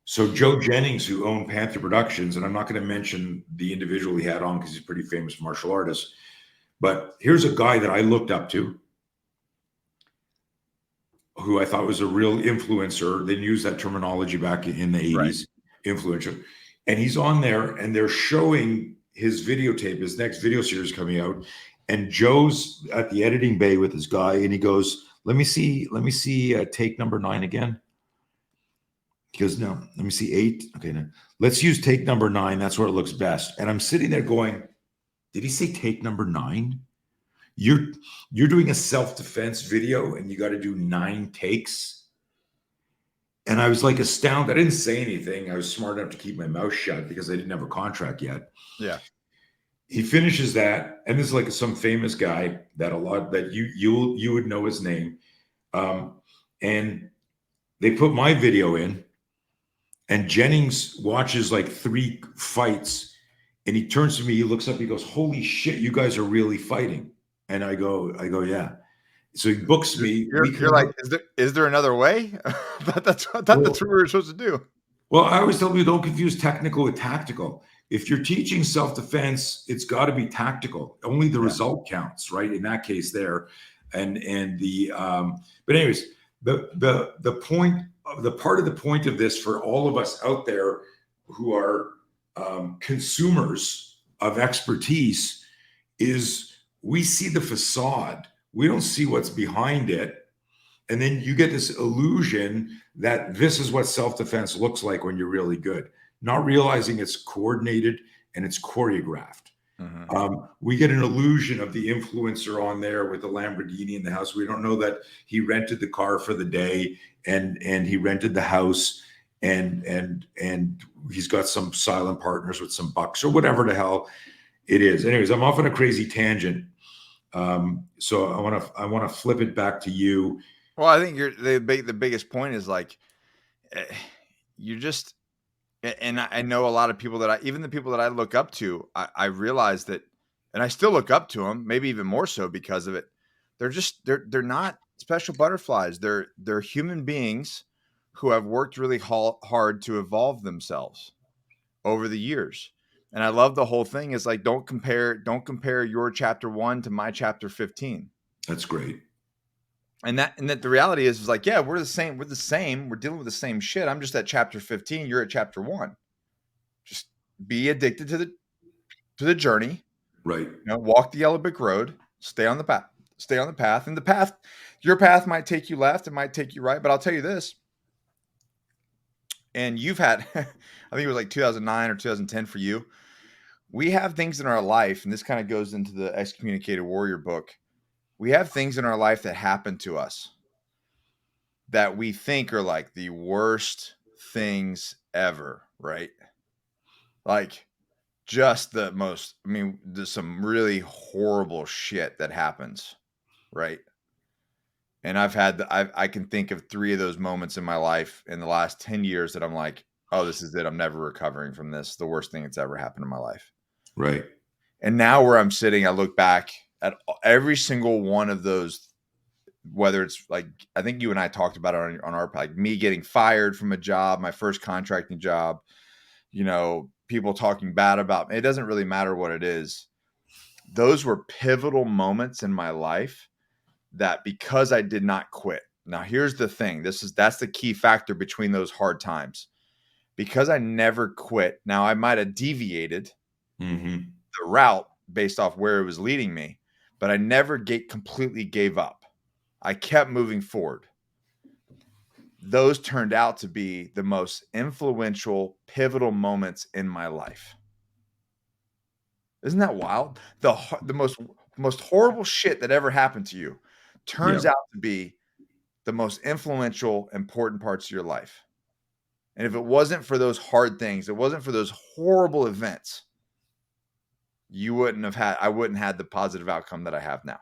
So Joe Jennings, who owned Panther Productions, and I'm not going to mention the individual he had on because he's a pretty famous martial artist, but here's a guy that I looked up to. who I thought was a real influencer. They used that terminology back in the 80s, influencer. And he's on there and they're showing his videotape, his next video series coming out. And Joe's at the editing bay with this guy and he goes, let me see take number 9 again. He goes, no, let me see 8. Okay, no. Let's use take number 9. That's where it looks best. And I'm sitting there going, did he say take number 9? You're doing a self-defense video and you got to do 9 takes. And I was like astounded. I didn't say anything. I was smart enough to keep my mouth shut because I didn't have a contract yet. Yeah. He finishes that, and this is like some famous guy that you would know his name. And they put my video in, and Jennings watches like 3 fights, and he turns to me, he looks up, he goes, "Holy shit, you guys are really fighting." And I go, yeah. So he books me. You're like, is there another way? That's what we were supposed to do. Well, I always tell people, don't confuse technical with tactical. If you're teaching self-defense, it's got to be tactical. Only the result counts, right? In that case, there, but anyways, the point, the part of the point of this for all of us out there who are consumers of expertise is we see the facade. We don't see what's behind it. And then you get this illusion that this is what self-defense looks like when you're really good, not realizing it's coordinated and it's choreographed. Mm-hmm. We get an illusion of the influencer on there with the Lamborghini in the house. We don't know that he rented the car for the day and he rented the house and he's got some silent partners with some bucks or whatever the hell it is. Anyways, I'm off on a crazy tangent. So I want to flip it back to you. Well, I think the biggest point is like, you just, and I know a lot of people even the people that I look up to, I realize that, and I still look up to them, maybe even more so because of it. They're not special butterflies. They're human beings who have worked really hard to evolve themselves over the years. And I love the whole thing is like, don't compare your chapter 1 to my chapter 15. That's great. And that the reality is like, yeah, we're the same. We're dealing with the same shit. I'm just at chapter 15. You're at chapter 1. Just be addicted to the journey. Right. Walk the yellow brick road, stay on the path. And your path might take you left. It might take you right. But I'll tell you this. And you've had, I think it was like 2009 or 2010 for you. We have things in our life, and this kind of goes into the Excommunicated Warrior book. We have things in our life that happen to us that we think are like the worst things ever, right? Like just there's some really horrible shit that happens, right? And I can think of 3 of those moments in my life in the last 10 years that I'm like, oh, this is it. I'm never recovering from this. The worst thing that's ever happened in my life. Right. And now where I'm sitting, I look back at every single one of those, whether it's like, I think you and I talked about it on our, like me getting fired from a job, my first contracting job, people talking bad about me. It doesn't really matter what it is. Those were pivotal moments in my life that because I did not quit. Now, here's the thing. That's the key factor between those hard times. Because I never quit. Now, I might have deviated the route based off where it was leading me, but I never completely gave up. I kept moving forward. Those turned out to be the most influential, pivotal moments in my life. Isn't that wild? The most horrible shit that ever happened to you turns out to be the most influential, important parts of your life. And if it wasn't for those hard things, it wasn't for those horrible events, I wouldn't have had the positive outcome that I have now.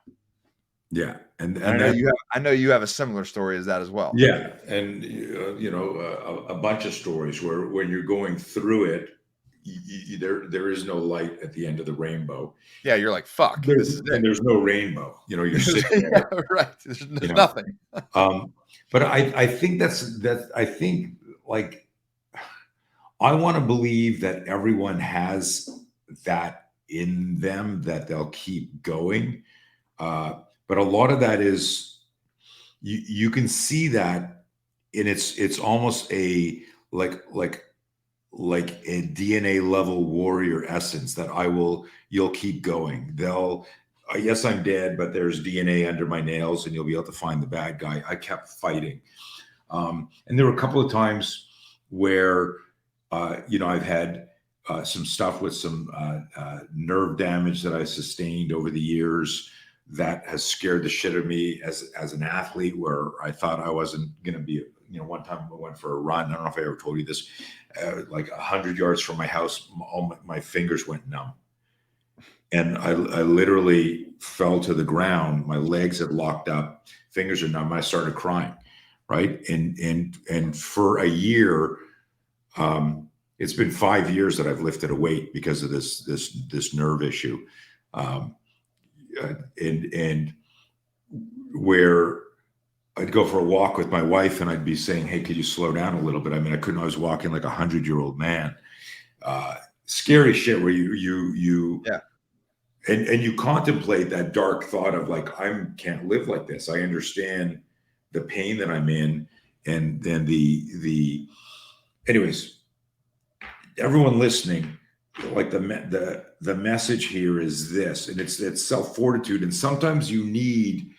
Yeah. And I know you have a similar story as that as well. Yeah. And, a bunch of stories where when you're going through it, there is no light at the end of the rainbow. Yeah. You're like, fuck. There's no rainbow, you're sitting there. Yeah, right. There's nothing. But I think I want to believe that everyone has that in them, that they'll keep going. But a lot of that is, you can see that, and it's almost a like a DNA level warrior essence that you'll keep going. Yes, I'm dead, but there's DNA under my nails and you'll be able to find the bad guy. I kept fighting. And there were a couple of times where, I've had some stuff with some nerve damage that I sustained over the years that has scared the shit out of me as an athlete, where I thought I wasn't going to be, one time I went for a run. I don't know if I ever told you this, like 100 yards from my house, all my fingers went numb. And I literally fell to the ground. My legs had locked up, fingers are numb. I started crying. Right. And for a year, it's been 5 years that I've lifted a weight because of this nerve issue. And where I'd go for a walk with my wife and I'd be saying, hey, could you slow down a little bit? I mean, I couldn't, I was walking like 100-year-old man. Scary shit where you and you contemplate that dark thought of like, I can't live like this. I understand the pain that I'm in. And then anyways, everyone listening, like the message here is this, and it's self-fortitude. And sometimes you need,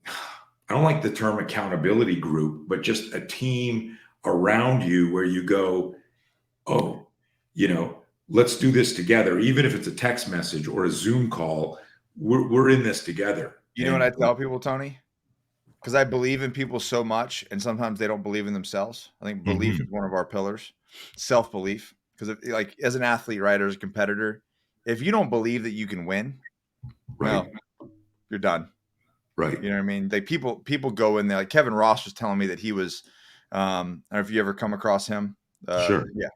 I don't like the term accountability group, but just a team around you where you go, oh, let's do this together. Even if it's a text message or a Zoom call, we're in this together. You know what I tell people, Tony? Because I believe in people so much, and sometimes they don't believe in themselves. I think belief is one of our pillars, self-belief. Because like as an athlete, right, or as a competitor, if you don't believe that you can win, right, well, you're done. Right. You know what I mean? Like people go in there. Like Kevin Ross was telling me that he was. I don't know if you ever come across him. Sure. Yeah.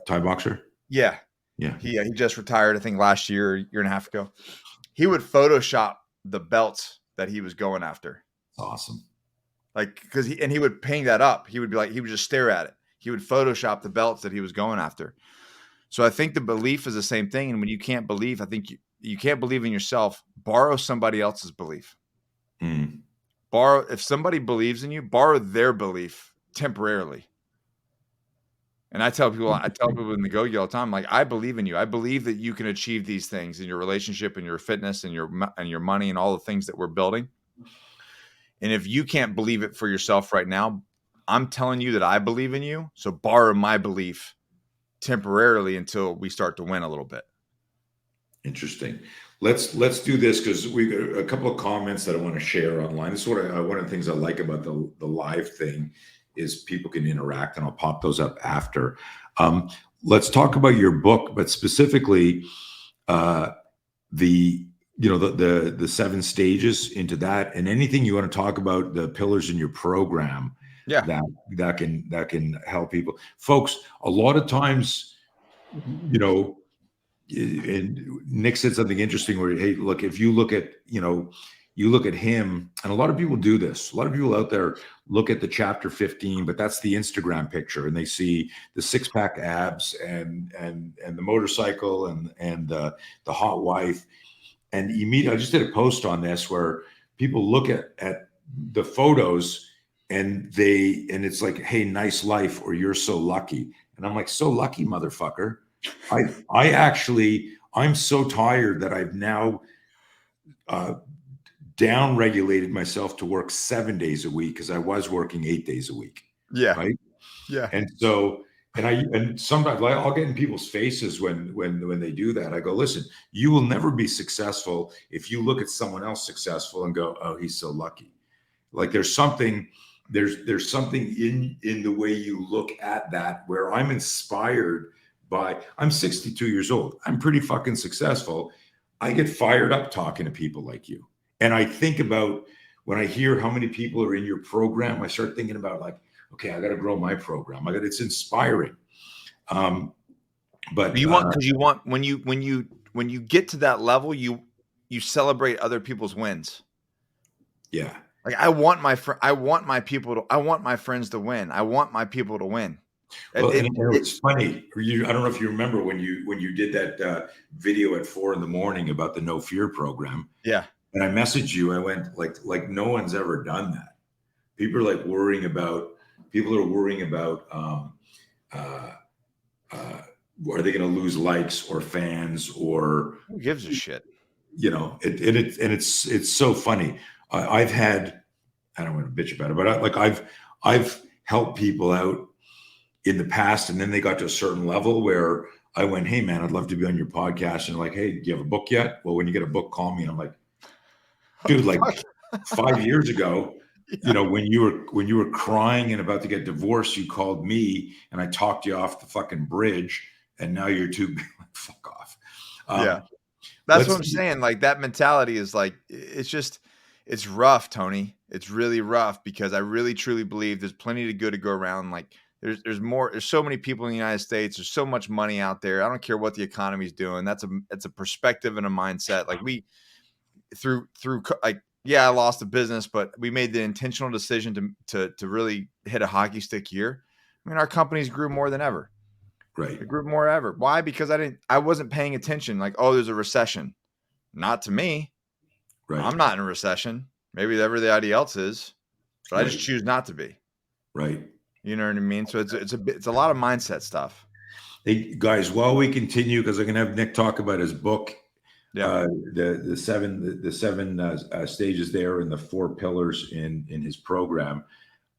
Thai boxer. Yeah. Yeah. He just retired, I think last year and a half ago. He would Photoshop the belts that he was going after. Awesome. Like, because he would paint that up. He would be like, he would just stare at it. He would Photoshop the belts that he was going after. So I think the belief is the same thing. And when you can't believe, I think you can't believe in yourself, borrow somebody else's belief. If somebody believes in you, borrow their belief temporarily. And I tell people in the go-go all the time, like, I believe in you. I believe that you can achieve these things in your relationship and your fitness and your money and all the things that we're building. And if you can't believe it for yourself right now, I'm telling you that I believe in you. So borrow my belief temporarily until we start to win a little bit. Interesting. Let's do this because we got a couple of comments that I want to share online. This is what one of the things I like about the live thing is people can interact, and I'll pop those up after. Let's talk about your book, but specifically the 7 stages into that, and anything you want to talk about the pillars in your program. Yeah, that can help people, folks. A lot of times, and Nick said something interesting where, hey, look, if you look at him, and a lot of people do this. A lot of people out there look at the chapter 15, but that's the Instagram picture, and they see the 6-pack abs and the motorcycle and the hot wife. And immediately, I just did a post on this where people look at the photos and it's like, hey, nice life, or you're so lucky. And I'm like, so lucky, motherfucker. I'm so tired that I've now down-regulated myself to work 7 days a week because I was working 8 days a week. Yeah. Right. Yeah. And so, and sometimes I'll get in people's faces when they do that. I go, listen, you will never be successful if you look at someone else successful and go, oh, he's so lucky. Like there's something in the way you look at that where I'm inspired by. I'm 62 years old. I'm pretty fucking successful. I get fired up talking to people like you. And I think about when I hear how many people are in your program, I start thinking about like, okay, I got to grow my program. It's inspiring. But when you get to that level, you celebrate other people's wins. Yeah. Like I want my friends to win. I want my people to win. Well, it's funny. I don't know if you remember when you did that video at 4 a.m. about the No Fear program. Yeah. And I messaged you. I went like no one's ever done that. People are worrying about. Are they going to lose likes or fans or Who gives a shit? It's so funny. I've had, I don't want to bitch about it, but I've helped people out in the past, and then they got to a certain level where I went, "Hey man, I'd love to be on your podcast." And like, "Hey, do you have a book yet?" Well, when you get a book, call me. And I'm like, dude, like 5 years ago, Yeah. when you were crying and about to get divorced, you called me and I talked you off the fucking bridge, and now you're too like, fuck off. Yeah. That's what I'm saying. Like that mentality is like, it's rough, Tony. It's really rough because I really truly believe there's plenty of good to go around. Like there's so many people in the United States. There's so much money out there. I don't care what the economy's doing. It's a perspective and a mindset. Like we I lost a business, but we made the intentional decision to really hit a hockey stick year. I mean, our companies grew more than ever. Right. It grew more ever. Why? Because I wasn't paying attention. Like, oh, there's a recession. Not to me. Right. I'm not in a recession. Maybe everybody else is, but I just Right. choose not to be. Right. You know what I mean? So it's a lot of mindset stuff. Hey guys, while we continue, because I'm going to have Nick talk about his book, Yeah. the seven stages there and the 4 pillars in his program.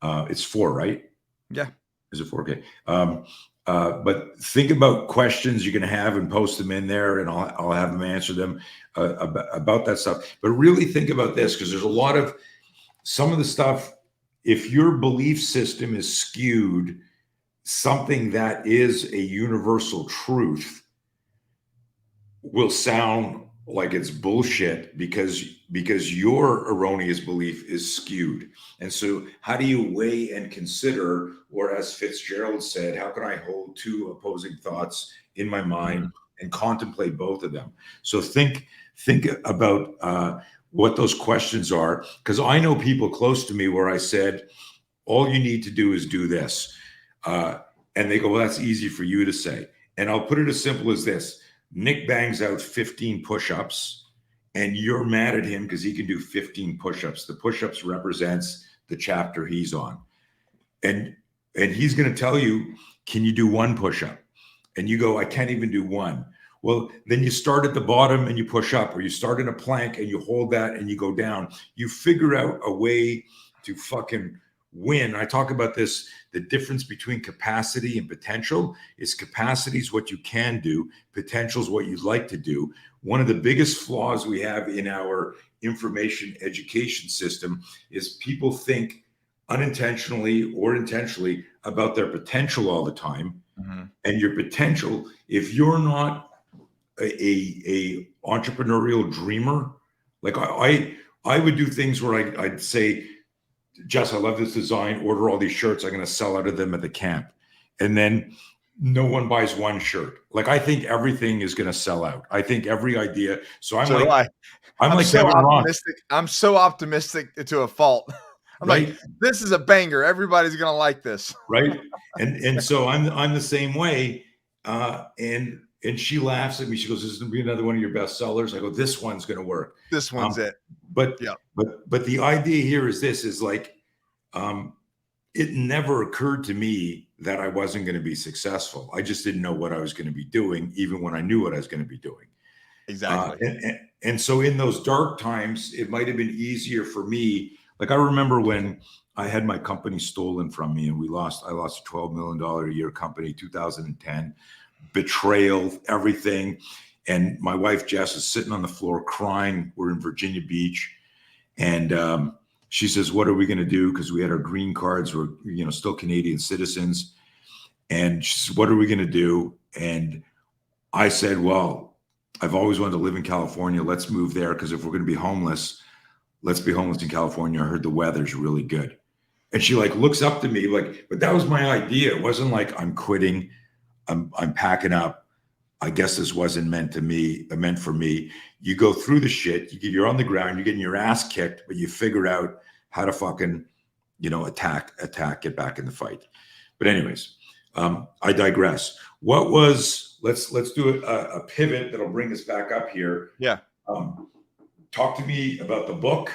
It's 4, right? Yeah. Is it 4? Okay. But think about questions you're going to have and post them in there, and I'll have them answer them about that stuff. But really think about this, because there's a lot of some of the stuff. If your belief system is skewed, something that is a universal truth will sound like it's bullshit because your erroneous belief is skewed. And so how do you weigh and consider, or as Fitzgerald said, how can I hold 2 opposing thoughts in my mind and contemplate both of them? So think about what those questions are, because I know people close to me where I said, all you need to do is do this. And they go, well, that's easy for you to say. And I'll put it as simple as this. Nick bangs out 15 push-ups and you're mad at him because he can do 15 push-ups. The push-ups represents the chapter he's on. And he's going to tell you, can you do 1 push-up? And you go, I can't even do 1. Well, then you start at the bottom and you push up, or you start in a plank and you hold that and you go down. You figure out a way to fucking win. I talk about this. The difference between capacity and potential is capacity is what you can do. Potential is what you'd like to do. One of the biggest flaws we have in our information education system is people think unintentionally or intentionally about their potential all the time. Mm-hmm. And your potential, if you're not a entrepreneurial dreamer, like I would do things where I'd say, Jess, I love this design. Order all these shirts. I'm going to sell out of them at the camp. And then no one buys 1 shirt. Like, I think everything is going to sell out. I think every idea. So I'm like so Kevin optimistic. I'm so optimistic to a fault. I'm right? Like, this is a banger. Everybody's going to like this. Right. And so I'm the same way. And she laughs at me. She goes, this is going to be another one of your best sellers. I go, this one's going to work. This one's it. But the idea here is this, is like, it never occurred to me that I wasn't going to be successful. I just didn't know what I was going to be doing, even when I knew what I was going to be doing. Exactly. And so in those dark times, it might have been easier for me. Like, I remember when I had my company stolen from me and I lost a $12 million a year company, 2010, betrayal, everything. And my wife, Jess, is sitting on the floor crying. We're in Virginia Beach. And she says, what are we going to do? Because we had our green cards. We're, still Canadian citizens. And she says, what are we going to do? And I said, well, I've always wanted to live in California. Let's move there, because if we're going to be homeless, let's be homeless in California. I heard the weather's really good. And she looks up to me but that was my idea. It wasn't like I'm quitting. I'm packing up. I guess this wasn't meant for me. You go through the shit. You're on the ground. You're getting your ass kicked, but you figure out how to fucking, attack, get back in the fight. But anyways, I digress. Let's do a pivot that'll bring us back up here. Yeah. talk to me about the book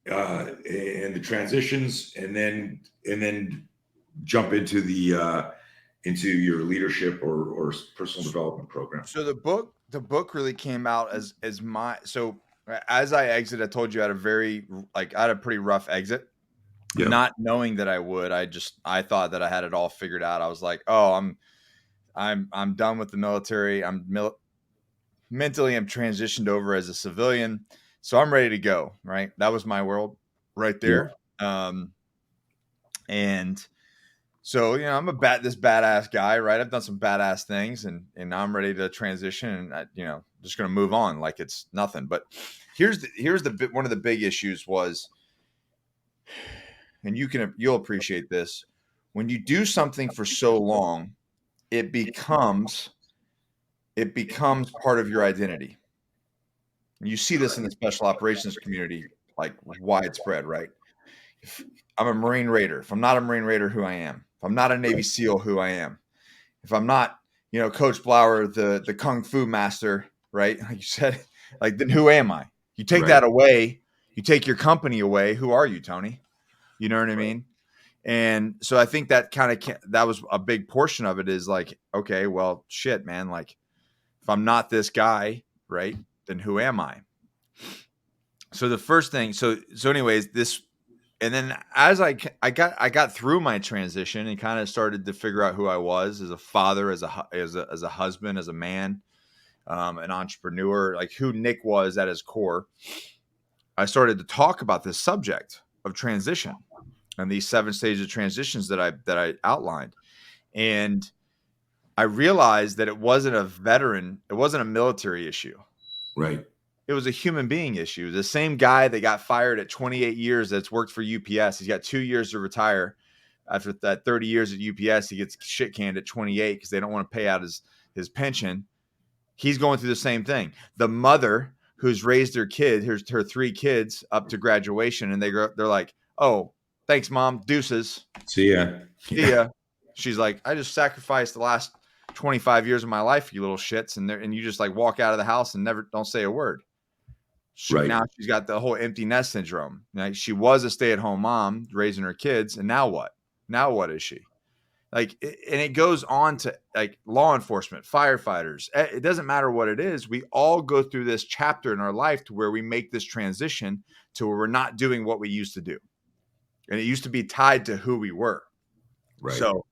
and the transitions, and then jump into into your leadership or personal development program. So the book really came out as as I exited, I told you I had a pretty rough exit. Yeah. Not knowing that I would, I thought that I had it all figured out. I was like, oh, I'm done with the military. Mentally, I'm transitioned over as a civilian, so I'm ready to go. Right, that was my world right there. And so, I'm this badass guy, right? I've done some badass things, and now I'm ready to transition, and just going to move on like it's nothing. But here's one of the big issues was, and you'll appreciate this, when you do something for so long, it becomes part of your identity. And you see this in the special operations community, like widespread, right? If I'm a Marine Raider, if I'm not a Marine Raider, who I am. If I'm not a Navy SEAL, who I am. If I'm not, Coach Blauer, the Kung Fu master, right? Like you said, then who am I? You take that away, you take your company away. Who are you, Tony? You know what I mean? And so I think that that was a big portion of it, is like, okay, well, shit, man. Like, if I'm not this guy, right, then who am I? So the first thing, so anyways, and then as I got through my transition and kind of started to figure out who I was as a father, as a husband, as a man, an entrepreneur, like who Nick was at his core, I started to talk about this subject of transition and these 7 stages of transitions that I outlined. And I realized that it wasn't a military issue. Right. It was a human being issue. The same guy that got fired at 28 years that's worked for UPS. He's got 2 years to retire. After that 30 years at UPS, he gets shit canned at 28 because they don't want to pay out his pension. He's going through the same thing. The mother who's raised her 3 kids up to graduation, and they're like, oh, thanks, Mom. Deuces. See ya. See ya. She's like, I just sacrificed the last 25 years of my life for you little shits. And you just like walk out of the house and don't say a word. Right. Now she's got the whole empty nest syndrome. Like, she was a stay-at-home mom raising her kids. And now what? Now what is she? Like, and it goes on to like law enforcement, firefighters. It doesn't matter what it is. We all go through this chapter in our life to where we make this transition to where we're not doing what we used to do. And it used to be tied to who we were. Right. So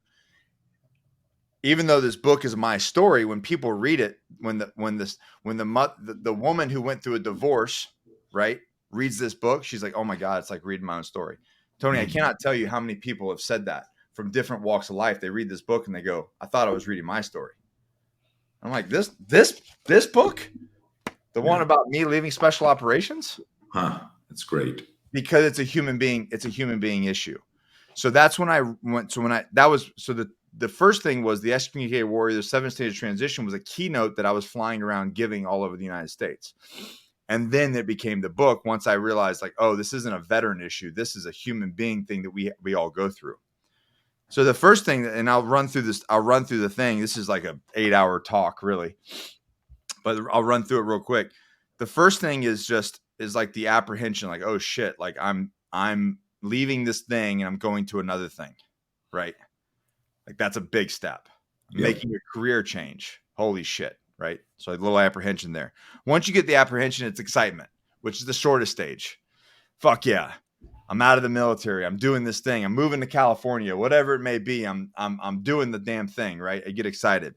even though this book is my story, when people read it, when the woman who went through a divorce, right, reads this book, she's like, oh my God, it's like reading my own story. Tony, I cannot tell you how many people have said that from different walks of life. They read this book and they go, I thought I was reading my story. I'm like, this book, the one about me leaving special operations? Huh. That's great. Because it's a human being issue. So that's when I went. So the first thing was the Excommunicated Warrior, the 7-stage transition, was a keynote that I was flying around giving all over the United States. And then it became the book once I realized, like, oh, this isn't a veteran issue. This is a human being thing that we all go through. So the first thing, and I'll run through the thing. This is like a 8-hour talk, really. But I'll run through it real quick. The first thing is like the apprehension, like, oh shit, like I'm leaving this thing and I'm going to another thing, right? Like, that's a big step. Yep. Making a career change. Holy shit, right? So a little apprehension there. Once you get the apprehension, it's excitement, which is the shortest stage. Fuck yeah. I'm out of the military. I'm doing this thing. I'm moving to California, whatever it may be. I'm doing the damn thing, right? I get excited.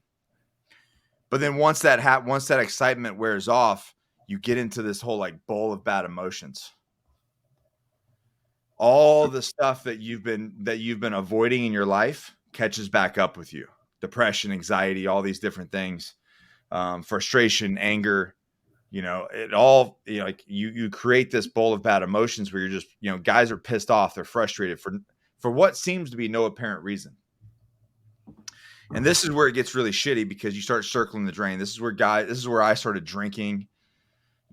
But then once that excitement wears off, you get into this whole like bowl of bad emotions. All the stuff that you've been avoiding in your life catches back up with you. Depression, anxiety, all these different things, frustration, anger, it all, like you create this bowl of bad emotions where you're just, guys are pissed off. They're frustrated for what seems to be no apparent reason. And this is where it gets really shitty because you start circling the drain. This is where I started drinking.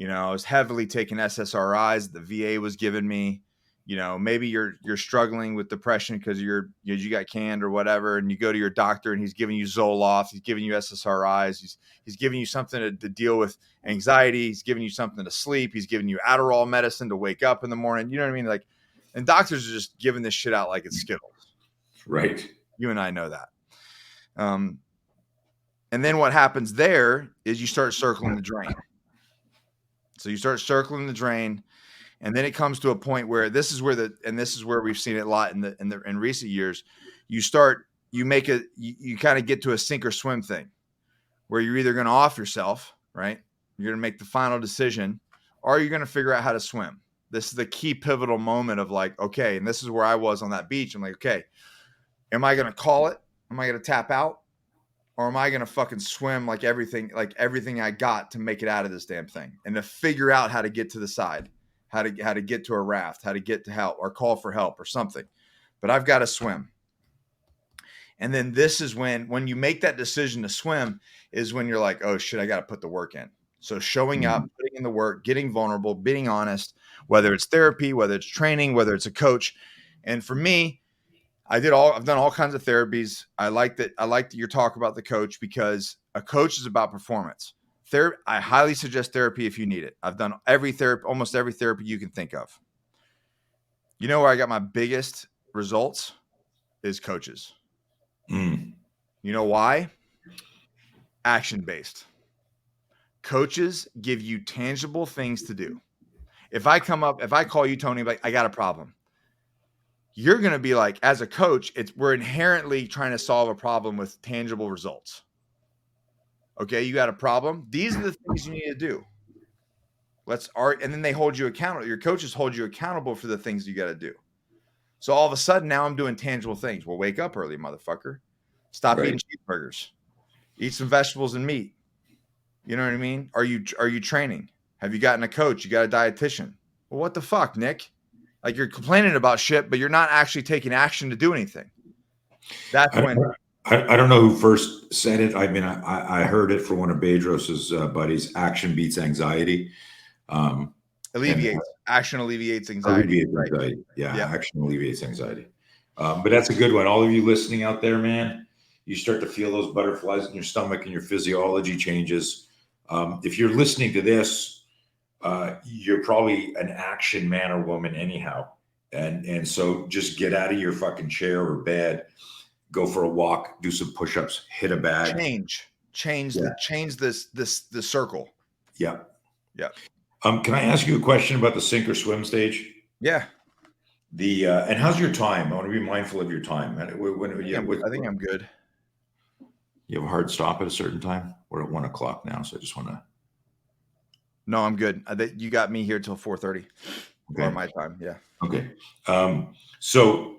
I was heavily taking SSRIs the VA was giving me. you know, maybe you're struggling with depression because you got canned or whatever, and you go to your doctor and he's giving you Zoloft, he's giving you SSRIs, he's giving you something to deal with anxiety, he's giving you something to sleep, he's giving you Adderall medicine to wake up in the morning. You know what I mean? Like, and doctors are just giving this shit out like it's Skittles. Right. You and I know that. And then what happens there is you start circling the drain. So you start circling the drain. And then it comes to a point where this is where we've seen it a lot in recent years. You kind of get to a sink or swim thing where you're either going to off yourself, right? You're going to make the final decision, or you're going to figure out how to swim. This is the key pivotal moment of like, okay, and this is where I was on that beach. I'm like, okay, am I going to call it? Am I going to tap out? Or am I going to fucking swim like everything I got to make it out of this damn thing and to figure out how to get to the side? How to get to a raft, how to get to help or call for help or something. But I've got to swim. And then this is when you make that decision to swim is when you're like, oh shit, I got to put the work in. So showing up, putting in the work, getting vulnerable, being honest, whether it's therapy, whether it's training, whether it's a coach. And for me, I've done all kinds of therapies. I like that you're talking about the coach because a coach is about performance. I highly suggest therapy if you need it. I've done almost every therapy you can think of. You know where I got my biggest results is coaches. You know why? Action-based. Coaches give you tangible things to do. If I call you, Tony, like, I got a problem. You're going to be like, as a coach, we're inherently trying to solve a problem with tangible results. Okay, you got a problem. These are the things you need to do. And then they hold you accountable. Your coaches hold you accountable for the things you got to do. So all of a sudden, now I'm doing tangible things. Well, wake up early, motherfucker. Stop eating cheeseburgers. Eat some vegetables and meat. You know what I mean? Are you training? Have you gotten a coach? You got a dietitian? Well, what the fuck, Nick? Like, you're complaining about shit, but you're not actually taking action to do anything. That's when. I don't know who first said it. I mean, I heard it from one of Bedros's buddies. Action beats anxiety. Action alleviates anxiety. Right. Yeah, action alleviates anxiety. But that's a good one. All of you listening out there, man, you start to feel those butterflies in your stomach and your physiology changes. If you're listening to this, you're probably an action man or woman anyhow. And so just get out of your fucking chair or bed. Go for a walk, do some push-ups, hit a bag. Change the circle. Yeah. Yeah. Can I ask you a question about the sink or swim stage? Yeah. And how's your time? I want to be mindful of your time. I think I'm good. You have a hard stop at a certain time? We're at 1:00 now, so I just want to. No, I'm good. You got me here till 4:30. Okay. Or my time. Yeah. Okay. So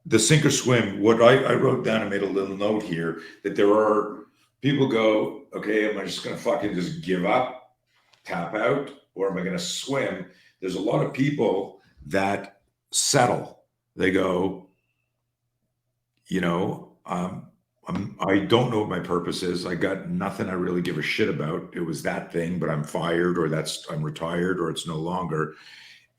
the sink or swim, what I wrote down and made a little note here that there are people go, okay, am I just going to fucking just give up, tap out, or am I going to swim? There's a lot of people that settle. They go, I don't know what my purpose is. I got nothing I really give a shit about. It was that thing, but I'm fired, or I'm retired, or it's no longer.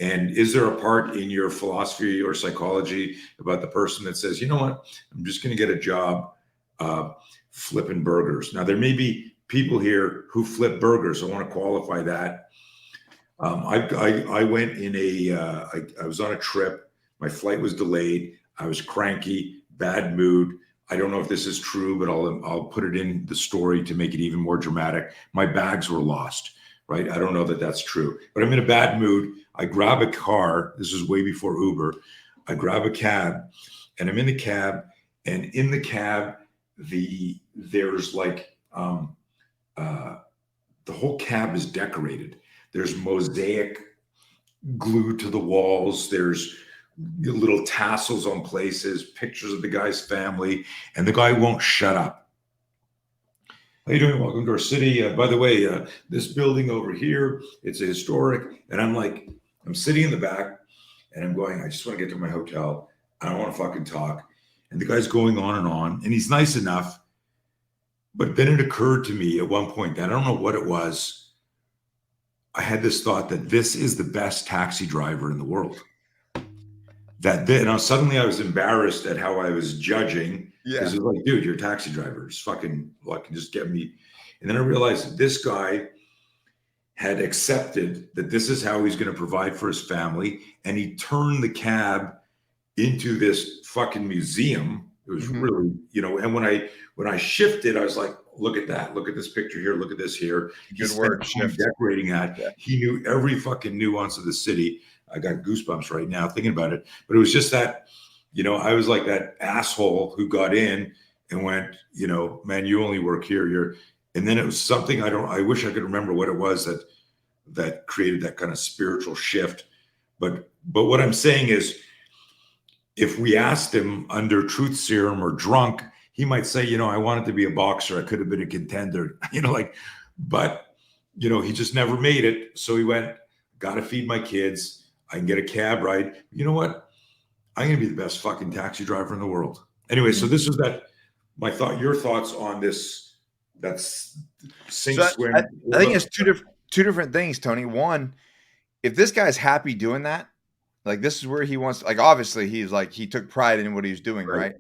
And is there a part in your philosophy or psychology about the person that says, you know what, I'm just going to get a job flipping burgers? Now, there may be people here who flip burgers. I want to qualify that. I went I was on a trip. My flight was delayed. I was cranky, bad mood. I don't know if this is true, but I'll put it in the story to make it even more dramatic. My bags were lost, right? I don't know that that's true, but I'm in a bad mood. I grab a car. This is way before Uber. I grab a cab, and I'm in the cab. And in the cab, there's like the whole cab is decorated. There's mosaic glued to the walls. There's little tassels on places, pictures of the guy's family, and the guy won't shut up. How you doing? Welcome to our city. By the way, this building over here, it's a historic. And I'm sitting in the back and I'm going, I just want to get to my hotel. I don't want to fucking talk. And the guy's going on, and he's nice enough. But then it occurred to me at one point that I don't know what it was. I had this thought that this is the best taxi driver in the world. suddenly I was embarrassed at how I was judging, because Yeah. it's like, dude, you're a taxi driver. Just fucking just get me. And then I realized that this guy had accepted that this is how he's going to provide for his family, and he turned the cab into this fucking museum. It was Mhm. really, and when I shifted, I was like, look at that, look at this picture here, look at this here. He Good spent word, time shift. decorating that. Yeah. He knew every fucking nuance of the city. I got goosebumps right now thinking about it. But it was just that, I was like that asshole who got in and went, man, you only work here. And then it was something I wish I could remember what it was that created that kind of spiritual shift. But what I'm saying is, if we asked him under truth serum or drunk, he might say, I wanted to be a boxer. I could have been a contender, but, he just never made it. So he went, got to feed my kids. I can get a cab ride. You know what? I'm going to be the best fucking taxi driver in the world. Anyway, so this is your thoughts on this. That's sink So swim. I think it's two different things, Tony. One, if this guy's happy doing that, like this is where he wants, like obviously he took pride in what he was doing, Right. right?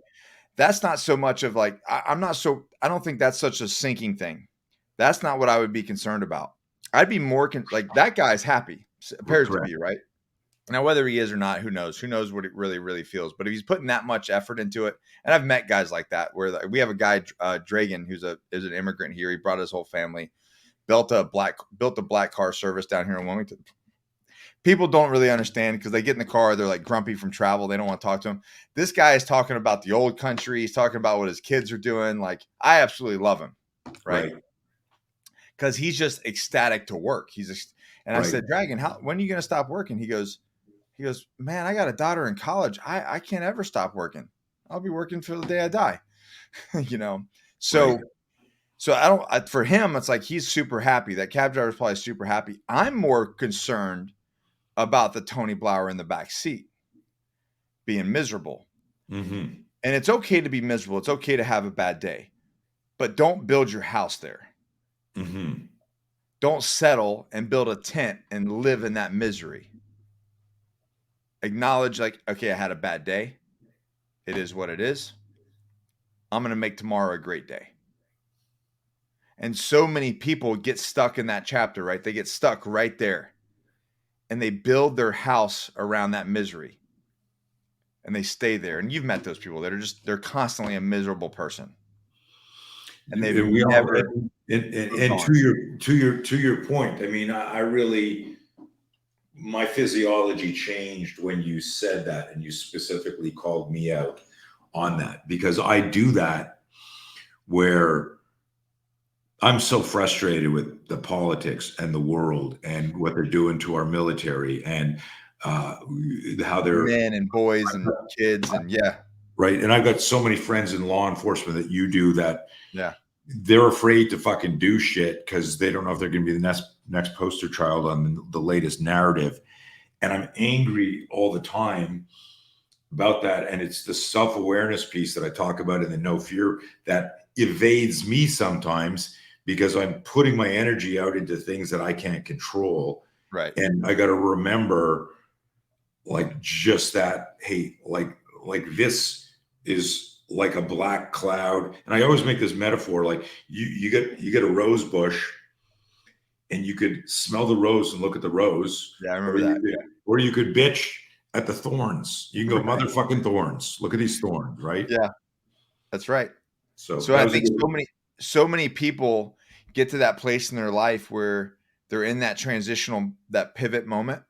That's not so much of like I don't think that's such a sinking thing. That's not what I would be concerned about. I'd be more like that guy's happy, appears to Correct. be, right? Now, whether he is or not, who knows? Who knows what it really, really feels? But if he's putting that much effort into it, and I've met guys like that, where we have a guy, Dragan, is an immigrant here. He brought his whole family, built a black car service down here in Wilmington. People don't really understand because they get in the car, they're like grumpy from travel. They don't want to talk to him. This guy is talking about the old country. He's talking about what his kids are doing. Like, I absolutely love him, right? Because he's just ecstatic to work. And I said, Dragan, when are you going to stop working? He goes, man, I got a daughter in college. I can't ever stop working. I'll be working till the day I die. So for him, it's like he's super happy. That cab driver is probably super happy. I'm more concerned about the Tony Blauer in the back seat being miserable. Mm-hmm. And it's okay to be miserable. It's okay to have a bad day, but don't build your house there. Mm-hmm. Don't settle and build a tent and live in that misery. Acknowledge, like, okay, I had a bad day. It is what it is. I'm going to make tomorrow a great day. And so many people get stuck in that chapter, right? They get stuck right there. And they build their house around that misery. And they stay there. And you've met those people that they're constantly a miserable person. And they've never. And to your point, I mean, I really, my physiology changed when you said that, and you specifically called me out on that, because I do that where I'm so frustrated with the politics and the world and what they're doing to our military, and how they're men and boys and kids, and yeah. Right. And I've got so many friends in law enforcement that you do that. Yeah. They're afraid to fucking do shit because they don't know if they're going to be the next poster child on the latest narrative. And I'm angry all the time about that. And it's the self-awareness piece that I talk about in the no fear that evades me sometimes, because I'm putting my energy out into things that I can't control. Right. And I got to remember, like, just that, hey, like this is like a black cloud. And I always make this metaphor, like you get a rose bush and you could smell the rose and look at the rose. Yeah, I remember that. Or you could bitch at the thorns. You can go, motherfucking thorns. Look at these thorns, right? Yeah, that's right. So I think so many people get to that place in their life where they're in that that pivot moment,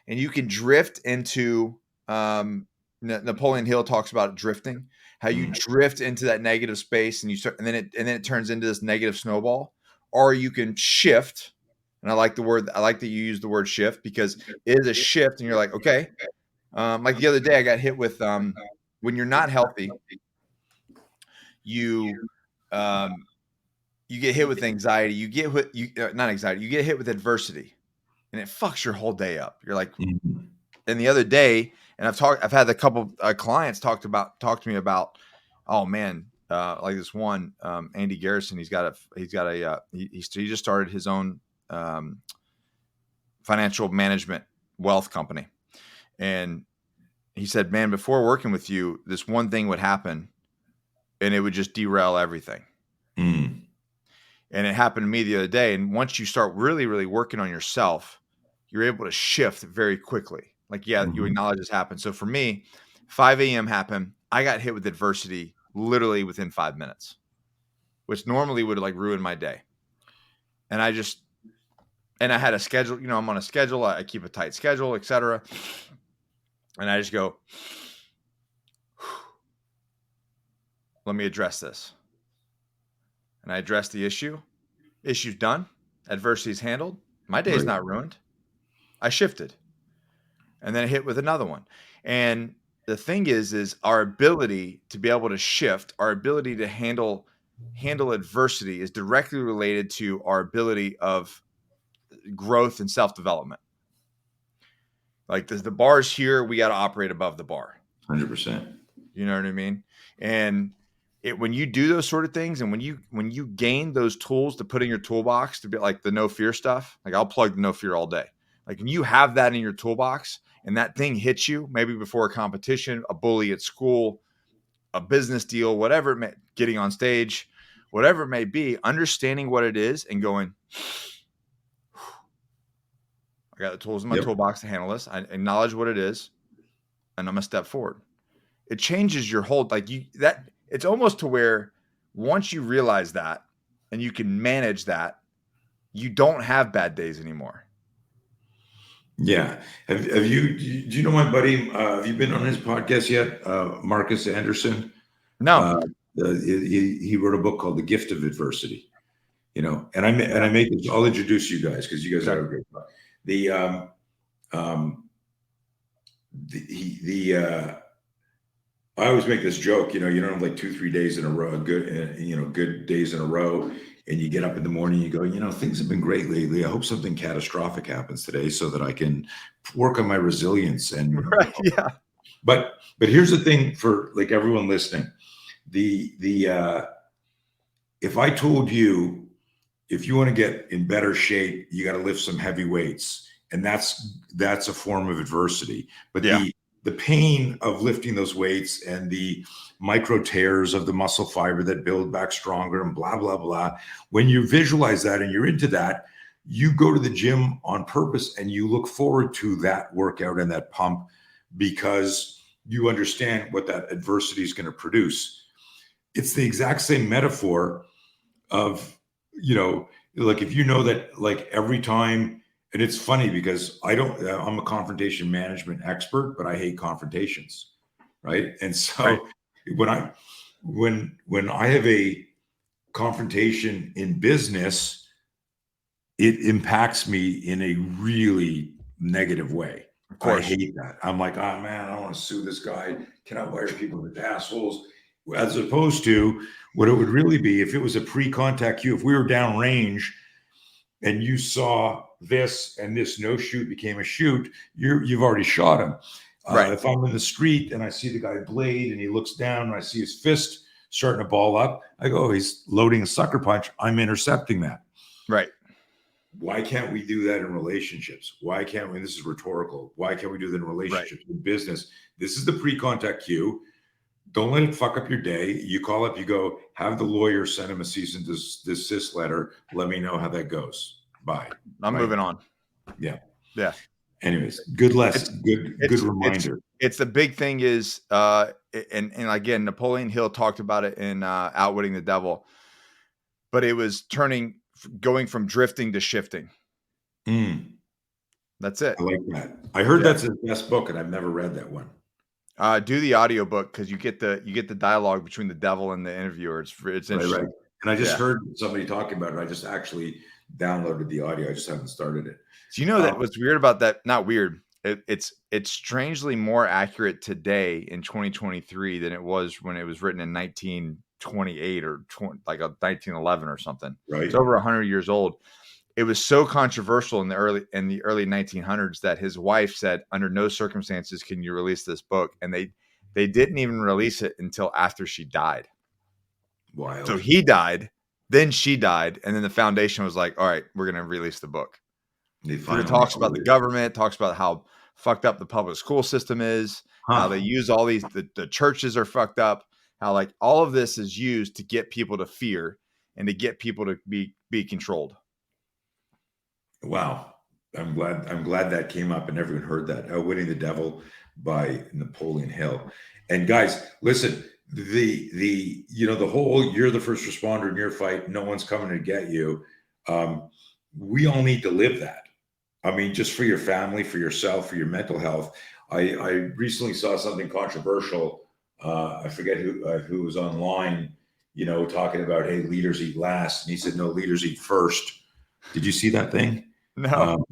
and you can drift into, Napoleon Hill talks about drifting, how you drift into that negative space and and then it turns into this negative snowball. Or you can shift. And I like that you use the word shift, because it is a shift and you're like, okay. Like the other day I got hit with, when you're not healthy, you get hit with anxiety, you get hit with adversity, and it fucks your whole day up. You're like, and the other day, and I've had a couple clients talk to me about, oh man, like this one, Andy Garrison, he just started his own financial management wealth company, and he said, man, before working with you, this one thing would happen and it would just derail everything. Mm. And it happened to me the other day. And once you start really, really working on yourself, you're able to shift very quickly. Like, yeah, you acknowledge this happened. So for me, 5 a.m. happened. I got hit with adversity literally within 5 minutes, which normally would like ruin my day. And I had a schedule, I'm on a schedule. I keep a tight schedule, etc. And I just go, let me address this. And I address the issue. Issue's done. Adversity's handled. My day's not ruined. I shifted. And then I hit with another one. And the thing is our ability to be able to shift, our ability to handle adversity is directly related to our ability of growth and self-development. Like the bar's here, we got to operate above the bar. 100%. You know what I mean? And when you do those sort of things, and when you gain those tools to put in your toolbox, to be like the no fear stuff, like I'll plug the no fear all day. Like when you have that in your toolbox and that thing hits you, maybe before a competition, a bully at school, a business deal, whatever it may, getting on stage, whatever it may be, understanding what it is and going, I got the tools in my toolbox to handle this. I acknowledge what it is, and I'm gonna step forward. It changes your whole, it's almost to where once you realize that and you can manage that, you don't have bad days anymore. Yeah. Have you, do you know my buddy, have you been on his podcast yet? Marcus Anderson? No. He wrote a book called The Gift of Adversity, and I make this, I'll introduce you guys because you guys are a great talk. I always make this joke, you don't have like 2-3 days in a row, good days in a row. And you get up in the morning, you go, things have been great lately. I hope something catastrophic happens today so that I can work on my resilience. And right, yeah. But here's the thing for like everyone listening. If I told you, if you want to get in better shape, you got to lift some heavy weights, and that's a form of adversity. But the pain of lifting those weights and the micro tears of the muscle fiber that build back stronger and blah, blah, blah. When you visualize that and you're into that, you go to the gym on purpose and you look forward to that workout and that pump because you understand what that adversity is going to produce. It's the exact same metaphor of, like if that like every time. And it's funny because I'm a confrontation management expert, but I hate confrontations. Right. And so when I have a confrontation in business, it impacts me in a really negative way. Of course. I hate that. I'm like, oh man, I want to sue this guy. Can I wire people with assholes? As opposed to what it would really be if it was a pre-contact cue, if we were downrange and you saw this and this no shoot became a shoot, you've already shot him. Right. If I'm in the street and I see the guy blade and he looks down and I see his fist starting to ball up, I go, oh, he's loading a sucker punch. I'm intercepting that. Right. Why can't we do that in relationships? Why can't we? This is rhetorical. Why can't we do that in relationships, in business? This is the pre-contact cue. Don't let it fuck up your day. You call up, you go, have the lawyer send him a cease and desist letter. Let me know how that goes. Bye. I'm moving on. Yeah. Yeah. Anyways, good lesson. Good reminder. It's the big thing is, and again, Napoleon Hill talked about it in Outwitting the Devil, but it was going from drifting to shifting. That's it. I like that. I heard that's his best book, and I've never read that one. Do the audiobook because you get the dialogue between the devil and the interviewer. It's interesting. Right. And I just heard somebody talking about it. I just actually downloaded the audio. I just haven't started it. So that what's weird about that? Not weird. It's strangely more accurate today in 2023 than it was when it was written in 1928 or 1911 or something. Right. It's over 100 years old. It was so controversial in the early 1900s that his wife said, under no circumstances can you release this book. And they didn't even release it until after she died. Wild. So he died, then she died. And then the foundation was like, all right, we're going to release the book. It talks about the government, talks about how fucked up the public school system is, how they use all these, the churches are fucked up, how like all of this is used to get people to fear and to get people to be controlled. Wow. I'm glad that came up and everyone heard that. Outwitting the Devil by Napoleon Hill. And guys, listen, the whole you're the first responder in your fight, no one's coming to get you. We all need to live that. I mean, just for your family, for yourself, for your mental health. I recently saw something controversial. I forget who was online, talking about, hey, leaders eat last. And he said, no, leaders eat first. Did you see that thing? No.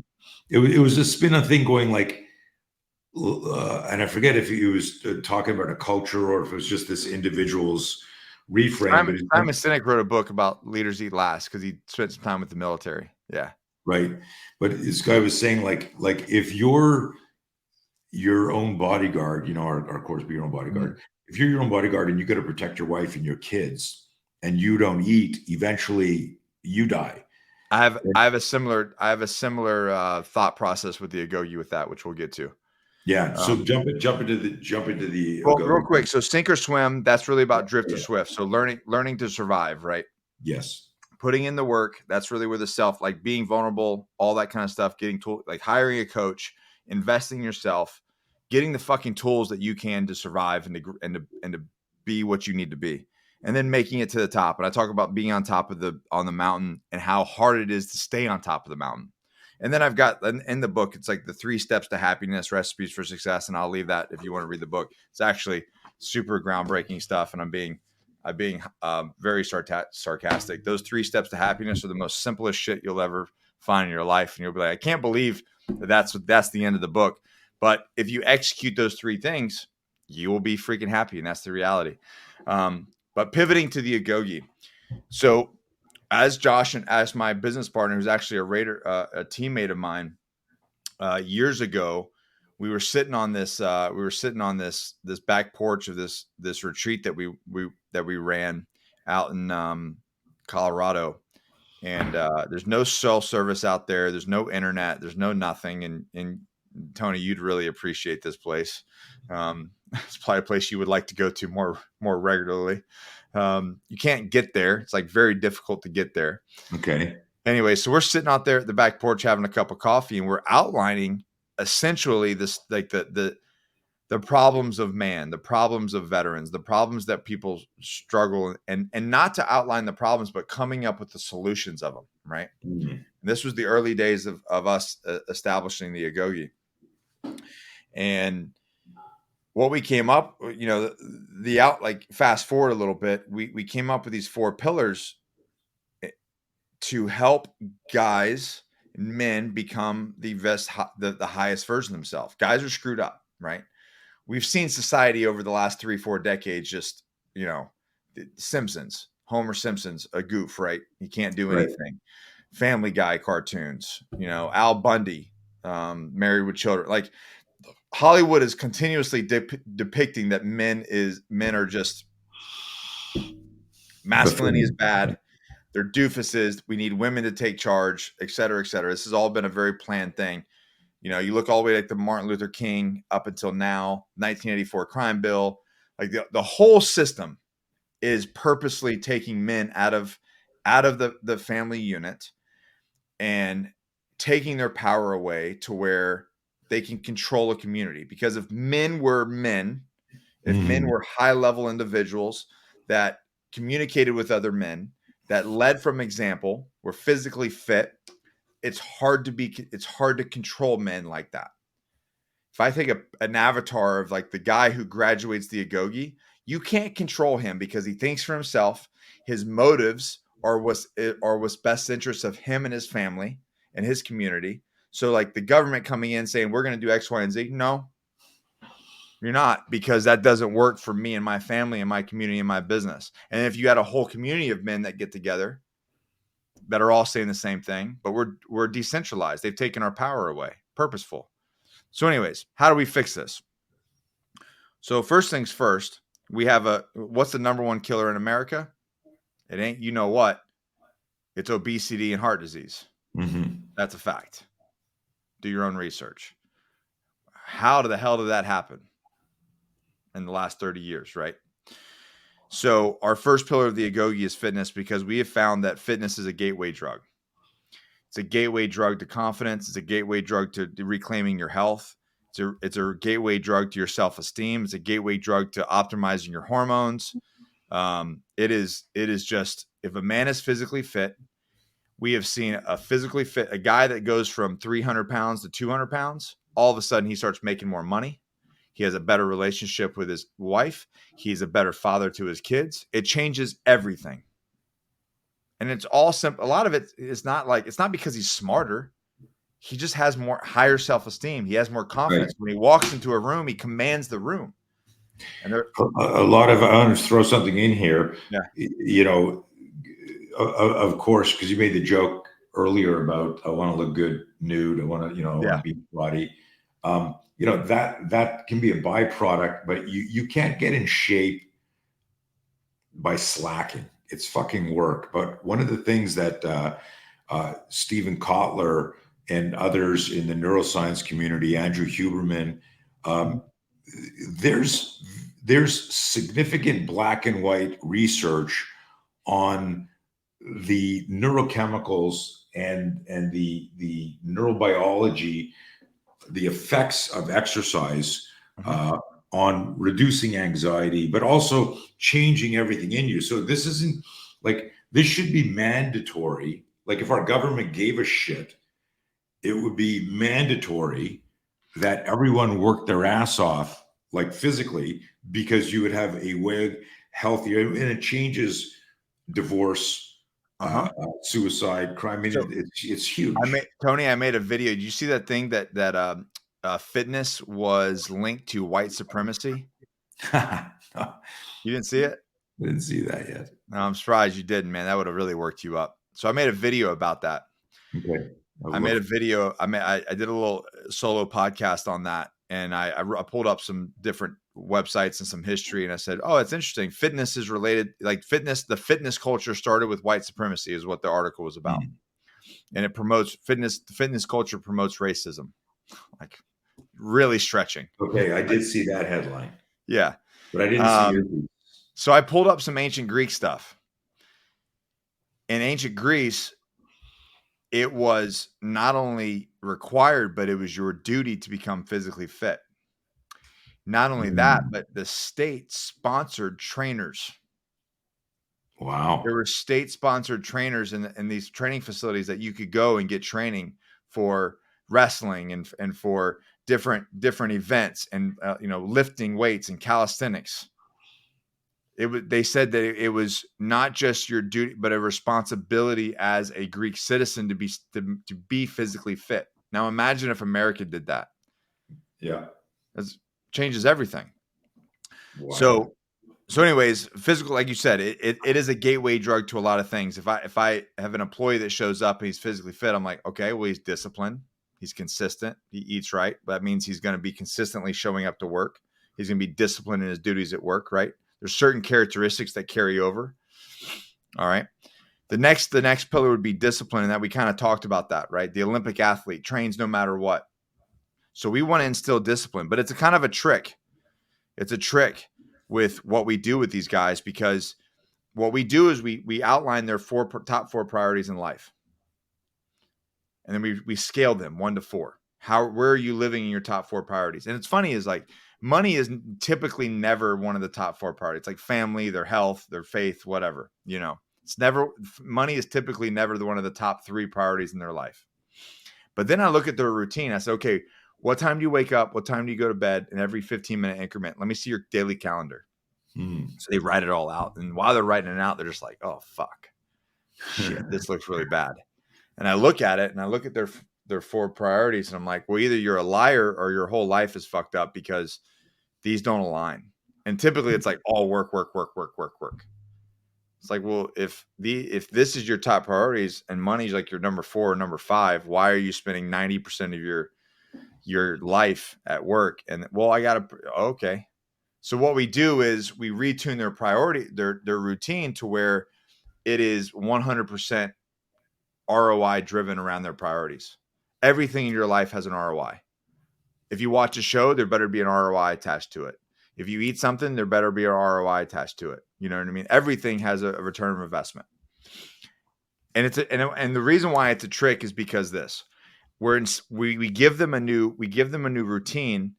It was a spin-on thing going like, and I forget if he was talking about a culture or if it was just this individual's reframe. Simon Sinek wrote a book about leaders eat last because he spent some time with the military. Yeah. Right. But this guy was saying like if you're your own bodyguard, our course be your own bodyguard. Mm-hmm. If you're your own bodyguard and you got to protect your wife and your kids and you don't eat, eventually you die. I have a similar thought process with the Agoge with that, which we'll get to. Yeah. So jump into the well, real quick. So sink or swim, that's really about drift or swift. So learning to survive, right? Yes. Putting in the work, that's really where the self, like being vulnerable, all that kind of stuff, getting tools, like hiring a coach, investing in yourself, getting the fucking tools that you can to survive and to be what you need to be. And then making it to the top. And I talk about being on the mountain and how hard it is to stay on top of the mountain. And then I've got in the book, it's like the 3 steps to happiness, recipes for success. And I'll leave that if you want to read the book. It's actually super groundbreaking stuff. And I'm being very sarcastic. Those 3 steps to happiness are the most simplest shit you'll ever find in your life. And you'll be like, I can't believe that's the end of the book. But if you execute those 3 things, you will be freaking happy. And that's the reality. But pivoting to the Agoge. So as Josh and as my business partner, who's actually a teammate of mine, years ago, we were sitting on this back porch of this retreat that we ran out in Colorado. And there's no cell service out there. There's no internet. There's no nothing. And Tony, you'd really appreciate this place. It's probably a place you would like to go to more regularly. You can't get there. It's like very difficult to get there. Okay. Anyway, so we're sitting out there at the back porch having a cup of coffee, and we're outlining essentially this, like the problems of man, the problems of veterans, the problems that people struggle, and not to outline the problems, but coming up with the solutions of them. Right. Mm-hmm. This was the early days of us establishing the Agoge. And what we came up, fast forward a little bit, we came up with these 4 pillars to help guys, men become the highest version of themselves. Guys are screwed up, right? We've seen society over the last 3-4 decades, just, Simpsons, Homer Simpson's a goof, right? He can't do anything. Right. Family Guy cartoons, Al Bundy, Married with Children, like Hollywood is continuously depicting that men are just masculinity is bad. They're doofuses. We need women to take charge, et cetera, et cetera. This has all been a very planned thing. You look all the way like the Martin Luther King up until now, 1984 crime bill, like the whole system is purposely taking men out of the family unit and taking their power away to where they can control a community. Because if men were men, if men were high-level individuals that communicated with other men, that led from example, were physically fit, it's hard to control men like that. If I take an avatar of like the guy who graduates the Agoge, you can't control him because he thinks for himself. His motives are what's best interest of him and his family and his community. So like the government coming in saying, we're going to do X, Y, and Z. No, you're not, because that doesn't work for me and my family and my community and my business. And if you had a whole community of men that get together that are all saying the same thing, but we're decentralized. They've taken our power away. Purposeful. So anyways, how do we fix this? So first things first, we have what's the number 1 killer in America? It ain't, what? It's obesity and heart disease. Mm-hmm. That's a fact. Do your own research. how the hell did that happen in the last 30 years, right? So our first pillar of the Agoge is fitness, because we have found that fitness is a gateway drug. It's a gateway drug to confidence. It's a gateway drug to reclaiming your health. It's a gateway drug to your self-esteem. It's a gateway drug to optimizing your hormones. It is just, if a man is physically fit, we have seen a guy that goes from 300 pounds to 200 pounds. All of a sudden, he starts making more money. He has a better relationship with his wife. He's a better father to his kids. It changes everything. And it's all simple. A lot of it is not it's not because he's smarter. He just has higher self-esteem. He has more confidence. Right. When he walks into a room, he commands the room. And a lot of, I want to throw something in here. Yeah. You know, of course, because you made the joke earlier about, I want to look good nude. I want to, I want to be body. That can be a byproduct, but you can't get in shape by slacking. It's fucking work. But one of the things that Stephen Kotler and others in the neuroscience community, Andrew Huberman, there's significant black and white research on the neurochemicals and the neurobiology, the effects of exercise on reducing anxiety, but also changing everything in you. So this isn't this should be mandatory. Like, if our government gave a shit, it would be mandatory that everyone worked their ass off, physically, because you would have a way healthier, and it changes divorce, suicide, crime. I mean, it's huge. Tony, I made a video. Did you see that thing that fitness was linked to white supremacy? No. You didn't see it? I didn't see that yet. No, I'm surprised you didn't, man. That would have really worked you up. So I made a video about that. Okay. I made a video. I did a little solo podcast on that, and I pulled up some different websites and some history, and I said, "Oh, it's interesting. Fitness is related. The fitness culture started with white supremacy, is what the article was about, and it promotes fitness. The fitness culture promotes racism, really stretching." Okay, I did see that headline. Yeah, but I didn't see your piece. So I pulled up some ancient Greek stuff. In ancient Greece, it was not only required, but it was your duty to become physically fit. Not only that, but the state sponsored trainers. Wow. There were state-sponsored trainers in these training facilities that you could go and get training for wrestling and for different events and lifting weights and calisthenics. They said that it was not just your duty, but a responsibility as a Greek citizen to be physically fit. Now imagine if America did that. Yeah, it changes everything. Wow. So anyways, physical, like you said, it is a gateway drug to a lot of things. If I have an employee that shows up and he's physically fit, I'm like, okay, well, he's disciplined, he's consistent, he eats right. That means he's going to be consistently showing up to work. He's going to be disciplined in his duties at work, right? There's certain characteristics that carry over. All right. The next pillar would be discipline, and that we kind of talked about that, right? The Olympic athlete trains no matter what. So we want to instill discipline, but it's a kind of a trick. It's a trick with what we do with these guys, because what we do is we outline their top four priorities in life. And then we scale them 1 to 4. Where are you living in your top 4 priorities? And it's funny is money is typically never one of the top 4 priorities, like family, their health, their faith, whatever, it's never, money is typically never one of the top 3 priorities in their life. But then I look at their routine. I say, okay, what time do you wake up? What time do you go to bed? In every 15-minute increment, let me see your daily calendar. So they write it all out. And while they're writing it out, they're just like, oh, fuck, shit, this looks really bad. And I look at it and I look at their 4 priorities, and I'm like, well, either you're a liar or your whole life is fucked up, because these don't align. And typically it's like all work. It's like, well, if this is your top priorities and money's like your number 4 or number 5, why are you spending 90% of your life at work? And well, okay. So what we do is we retune their priority, their routine, to where it is 100% ROI driven around their priorities. Everything in your life has an ROI. If you watch a show, there better be an ROI attached to it. If you eat something, there better be an ROI attached to it. You know what I mean? Everything has a return of investment. And and the reason why it's a trick is because we give them a new routine,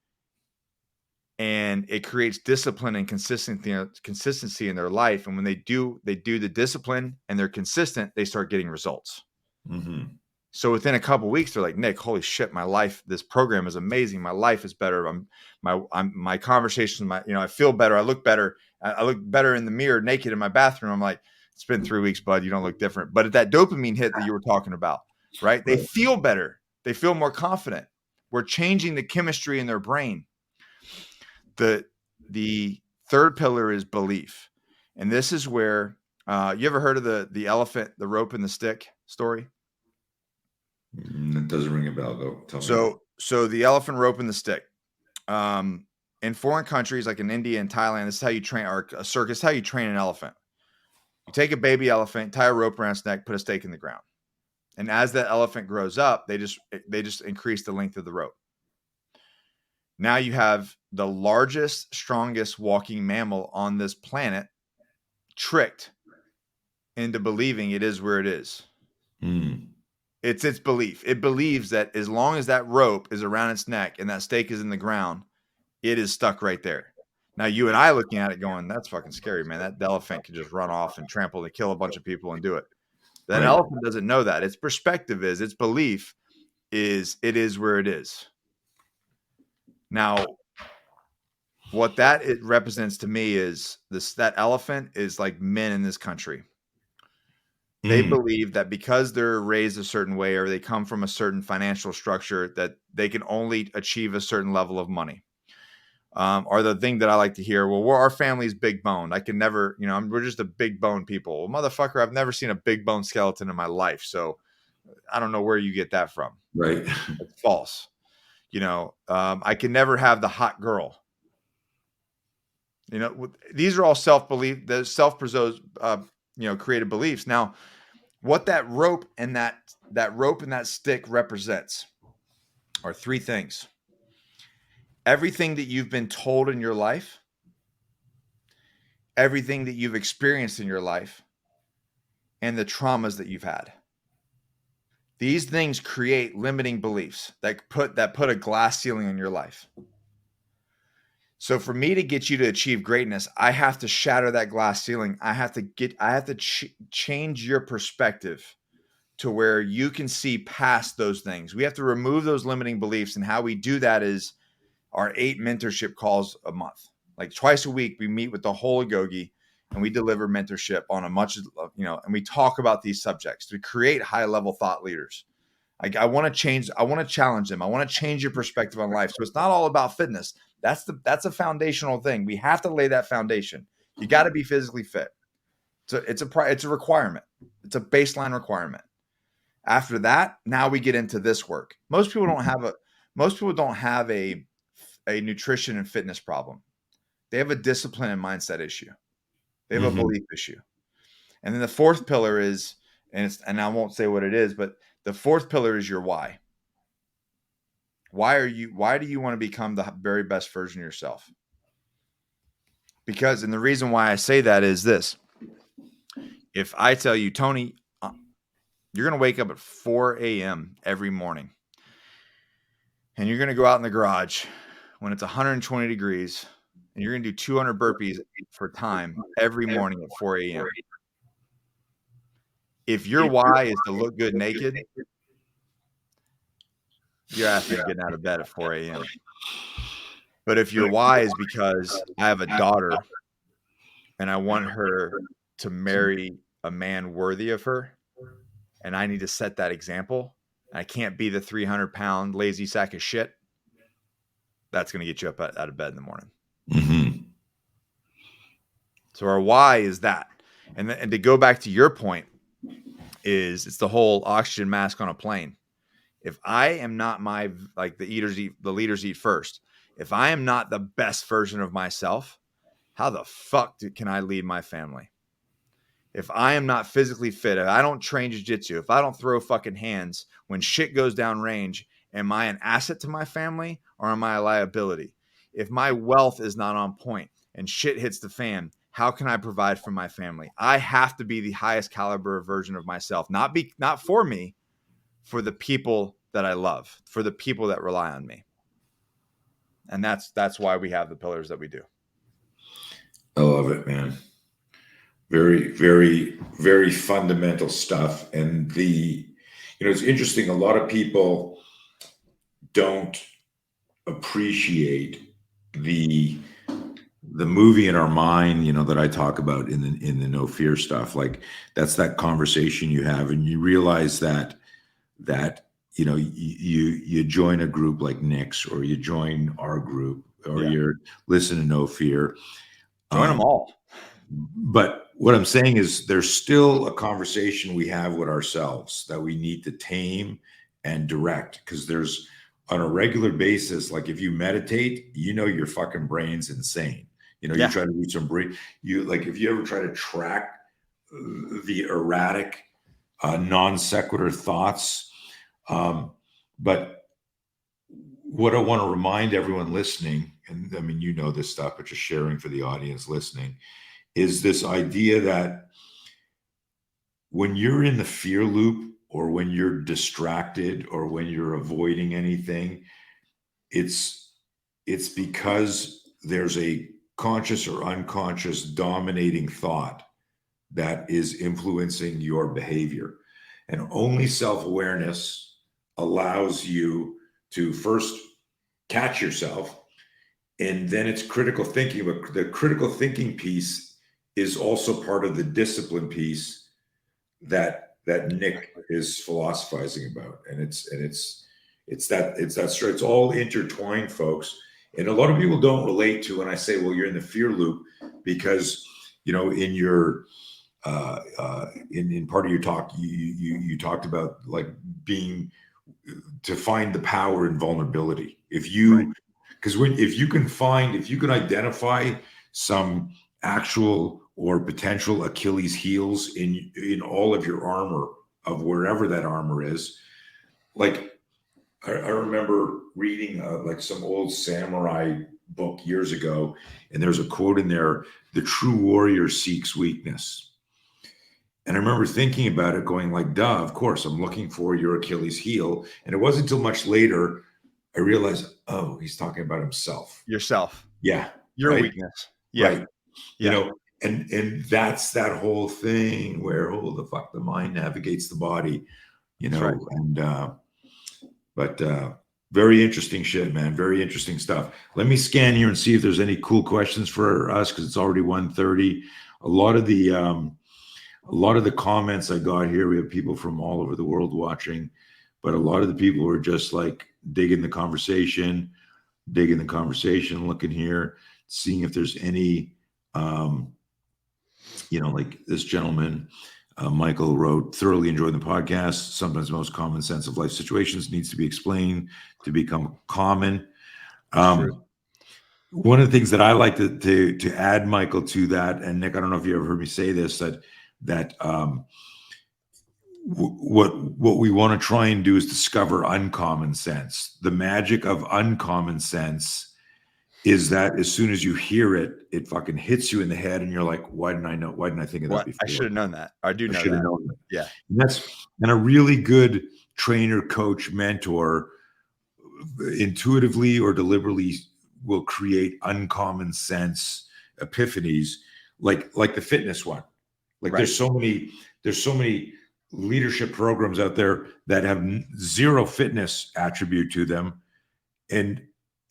and it creates discipline and consistency in their life. And when they do the discipline and they're consistent, they start getting results. Mm-hmm. So within a couple of weeks, they're like, Nick, holy shit, my life, this program is amazing. My life is better. My conversations, I feel better. I look better. I look better in the mirror, naked in my bathroom. I'm like, it's been 3 weeks, bud. You don't look different. But at that dopamine hit that you were talking about, right? They feel better. They feel more confident. We're changing the chemistry in their brain. The third pillar is belief. And this is where, you ever heard of the elephant, the rope and the stick story? It doesn't ring a bell. Go tell me. So the elephant, rope, and the stick. In foreign countries like in India and Thailand, this is how you train, or a circus, how you train an elephant. You take a baby elephant, tie a rope around its neck, put a stake in the ground. And as that elephant grows up, they just increase the length of the rope. Now you have the largest, strongest walking mammal on this planet tricked into believing it is where it is. It's its belief. It believes that as long as that rope is around its neck and that stake is in the ground, it is stuck right there. Now you and I looking at it going, that's fucking scary, man. That elephant could just run off and trample and kill a bunch of people and do it. That elephant doesn't know that. Its perspective is, its belief is, it is where it is. Now, what it represents to me is that elephant is like men in this country. They believe that because they're raised a certain way or they come from a certain financial structure that they can only achieve a certain level of money. Or the thing that I like to hear, well, our family's big boned. I can never, we're just a big bone people. Well, motherfucker, I've never seen a big bone skeleton in my life. So I don't know where you get that from. Right. It's false. I can never have the hot girl. These are all self-belief, the self-preserved, created beliefs. Now, what that rope and that stick represents are three things. Everything that you've been told in your life, everything that you've experienced in your life, and the traumas that you've had. These things create limiting beliefs that put a glass ceiling on your life. So for me to get you to achieve greatness, I have to shatter that glass ceiling. I have to change your perspective to where you can see past those things. We have to remove those limiting beliefs. And how we do that is our 8 mentorship calls a month. Like twice a week, we meet with the whole Agoge and we deliver mentorship on and we talk about these subjects to create high-level thought leaders. I want to challenge them. I want to change your perspective on life. So it's not all about fitness. That's a foundational thing. We have to lay that foundation. You got to be physically fit. So it's a requirement. It's a baseline requirement. After that, now we get into this work. Most people don't have a nutrition and fitness problem. They have a discipline and mindset issue. They have a belief issue. And then the fourth pillar is, and I won't say what it is, but the fourth pillar is your why. Why do you want to become the very best version of yourself? And the reason why I say that is this. If I tell you, Tony, you're going to wake up at 4 a.m. every morning and you're going to go out in the garage when it's 120 degrees and you're going to do 200 burpees for time every morning at 4 a.m. If your why is to look good naked, you're asking getting out of bed at 4 a.m. But if your why is because I have a daughter and I want her to marry a man worthy of her, and I need to set that example, I can't be the 300-pound lazy sack of shit, that's going to get you up out of bed in the morning. Mm-hmm. So our why is that. And to go back to your point, it's the whole oxygen mask on a plane. If I am not the leaders eat first. If I am not the best version of myself, how the fuck can I lead my family? If I am not physically fit, if I don't train jiu-jitsu, if I don't throw fucking hands when shit goes down range Am I an asset to my family or am I a liability? If my wealth is not on point and shit hits the fan, how can I provide for my family? I have to be the highest caliber version of myself, not for me, for the people that I love, for the people that rely on me. And that's why we have the pillars that we do. I love it, man. Very, very, very fundamental stuff. And it's interesting. A lot of people don't appreciate the movie in our mind, that I talk about in the no fear stuff. Like that's that conversation you have, and you realize that you join a group like Nick's, or you join our group, or you're listening to No Fear. Join them all. But what I'm saying is there's still a conversation we have with ourselves that we need to tame and direct, because there's, on a regular basis, like if you meditate, your fucking brain's insane. You try to do some brain, if you ever try to track the erratic, non sequitur thoughts. But what I want to remind everyone listening, and I mean, this stuff, but just sharing for the audience listening, is this idea that when you're in the fear loop, or when you're distracted, or when you're avoiding anything, it's because there's a conscious or unconscious dominating thought that is influencing your behavior. And only self-awareness allows you to first catch yourself, and then it's critical thinking. But the critical thinking piece is also part of the discipline piece that Nick is philosophizing about. And it's all intertwined, folks. And a lot of people don't relate to when I say, well, you're in the fear loop, because in your in part of your talk, you talked about like being, to find the power in vulnerability. If you can identify some actual or potential Achilles heels in all of your armor, of wherever that armor is. Like I remember reading like some old samurai book years ago, and there's a quote in there: "The true warrior seeks weakness." And I remember thinking about it, going like, duh, of course, I'm looking for your Achilles heel. And it wasn't until much later I realized, oh, he's talking about himself. Yourself. Yeah. Your right? weakness. Yeah. Right. Yeah. And that's that whole thing where, the fuck, the mind navigates the body, right. And but very interesting shit, man. Very interesting stuff. Let me scan here and see if there's any cool questions for us, because it's already 1:30. A lot of the comments I got here, we have people from all over the world watching, but a lot of the people were just like digging the conversation, looking here, seeing if there's any, like this gentleman, Michael wrote, thoroughly enjoyed the podcast. Sometimes the most common sense of life situations needs to be explained to become common. One of the things that I like to add, Michael, to that, and Nick, I don't know if you ever heard me say this, that what we want to try and do is discover uncommon sense. The magic of uncommon sense is that as soon as you hear it, it fucking hits you in the head, and you're like, why didn't I know? Why didn't I think of that before? I should have known that. I should have known that. Yeah. And a really good trainer, coach, mentor, intuitively or deliberately will create uncommon sense epiphanies, like the fitness one. Like there's so many leadership programs out there that have zero fitness attribute to them, and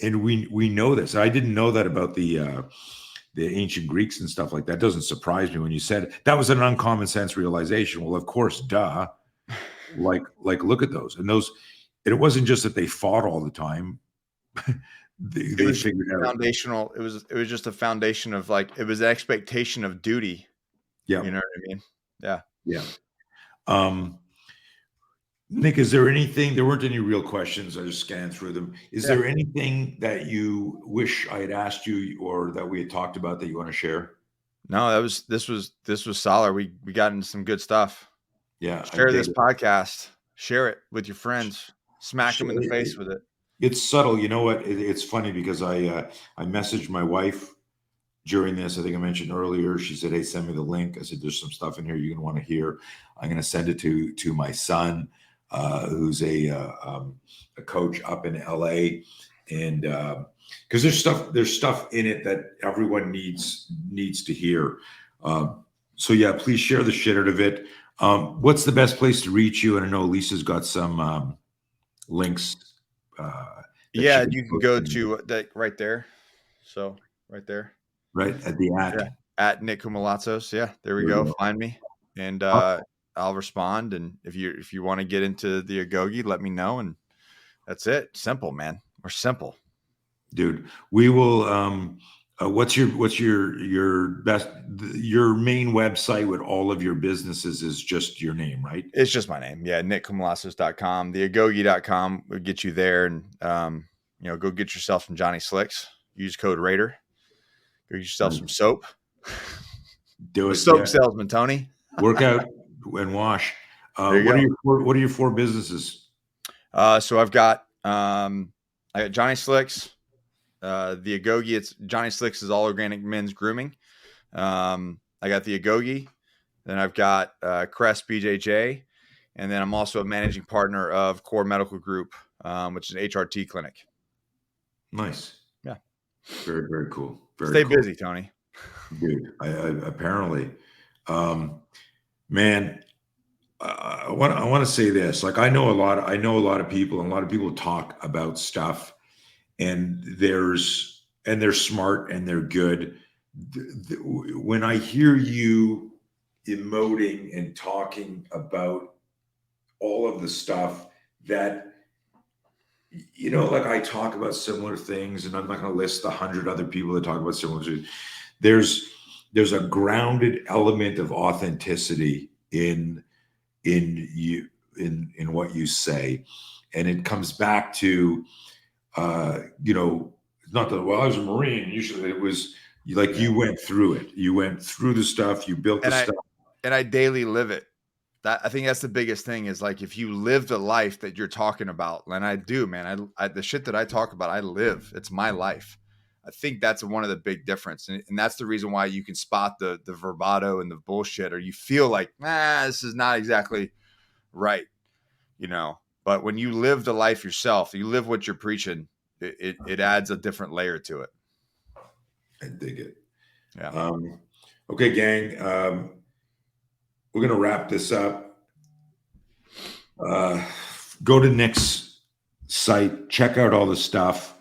we know this. I didn't know that about the ancient Greeks and stuff like that. It doesn't surprise me when you said it. That was an uncommon sense realization. Well, of course, duh. Like look at those, and it wasn't just that they fought all the time. they figured out foundational. It was just a foundation of it was an expectation of duty. Yeah. You know what I mean? Yeah. Yeah. Nick, is there anything, there weren't any real questions, I just scanned through them. Is there anything that you wish I had asked you, or that we had talked about, that you want to share? No, this was solid. We got into some good stuff. Yeah. Share this podcast. Share it with your friends. smack them in the face with it. It's subtle. You know what? It's funny because I messaged my wife during this. I think I mentioned earlier. She said, "Hey, send me the link." I said, "There's some stuff in here you're gonna want to hear." I'm gonna send it to my son, who's a coach up in LA, and because there's stuff in it that everyone needs to hear. So yeah, please share the shit out of it. What's the best place to reach you? And I know Lisa's got some links. Yeah, you can go to that right there. So right there. Right at the at Nick Koumalatsos. Yeah, there we go. Find me, and I'll respond. And if you want to get into the Agogi, let me know. And that's it. Simple, man. We're simple, dude. We will. What's your best? Your main website with all of your businesses is just your name, right? It's just my name. Yeah, NickKoumalatsos.com. The Agogi.com will get you there, and go get yourself some Johnny Slicks. Use code Raider. Go get yourself some soap. Do it, soap salesman, Tony. Work out and wash. What are your four businesses? So I've got I got Johnny Slicks. The Agogi, it's Johnny Slicks is all organic men's grooming. I got the Agogi, then I've got Crest BJJ, and then I'm also a managing partner of Core Medical Group, which is an HRT clinic. Nice. Yeah. Very, very cool. Stay busy, Tony. Dude, I apparently, man, I want to say this. Like, I know a lot of people, and a lot of people talk about stuff, and they're smart and they're good. When I hear you emoting and talking about all of the stuff that, like I talk about similar things, and I'm not going to list 100 other people that talk about similar things. There's a grounded element of authenticity in you, in what you say, and it comes back to, it's not that, well, I was a Marine. Usually it was like you went through it. You went through the stuff. You built the stuff, and I daily live it. I think that's the biggest thing is like, if you live the life that you're talking about, and I do, man, I the shit that I talk about, I live. It's my life. I think that's one of the big difference. And that's the reason why you can spot the bravado and the bullshit, or you feel like, this is not exactly right. But when you live the life yourself, you live what you're preaching, it adds a different layer to it. I dig it. Yeah. Okay, gang. We're going to wrap this up. Go to Nick's site, check out all the stuff,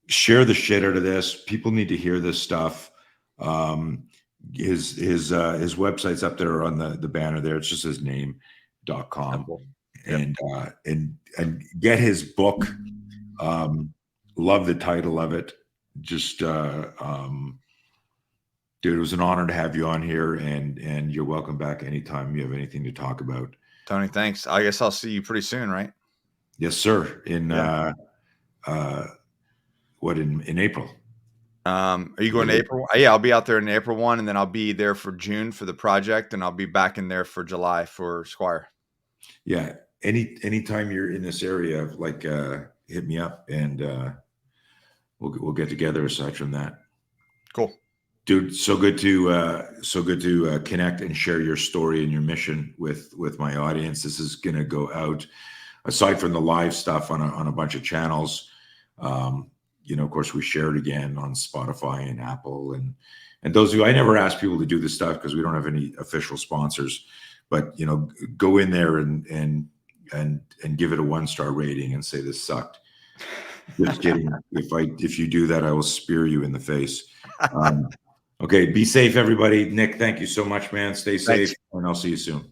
share the shit out of this. People need to hear this stuff. His website's up there on the banner there. It's just his name.com. Yep. And get his book. Love the title of it. Just dude, it was an honor to have you on here, and you're welcome back anytime you have anything to talk about. Tony, thanks. I guess I'll see you pretty soon, right? Yes, sir. In April? Are you going to April? Yeah, I'll be out there in April 1, and then I'll be there for June for the project, and I'll be back in there for July for Squire. Yeah. Anytime you're in this area, like hit me up, and we'll get together aside from that. Cool. Dude, so good to connect and share your story and your mission with my audience. This is gonna go out, aside from the live stuff, on a bunch of channels. Of course, we share it again on Spotify and Apple, and those of you, I never ask people to do this stuff because we don't have any official sponsors. But go in there and give it a 1-star rating and say this sucked. Just kidding. If you do that, I will spear you in the face. Okay, be safe, everybody. Nick, thank you so much, man. Stay safe. Thanks. And I'll see you soon.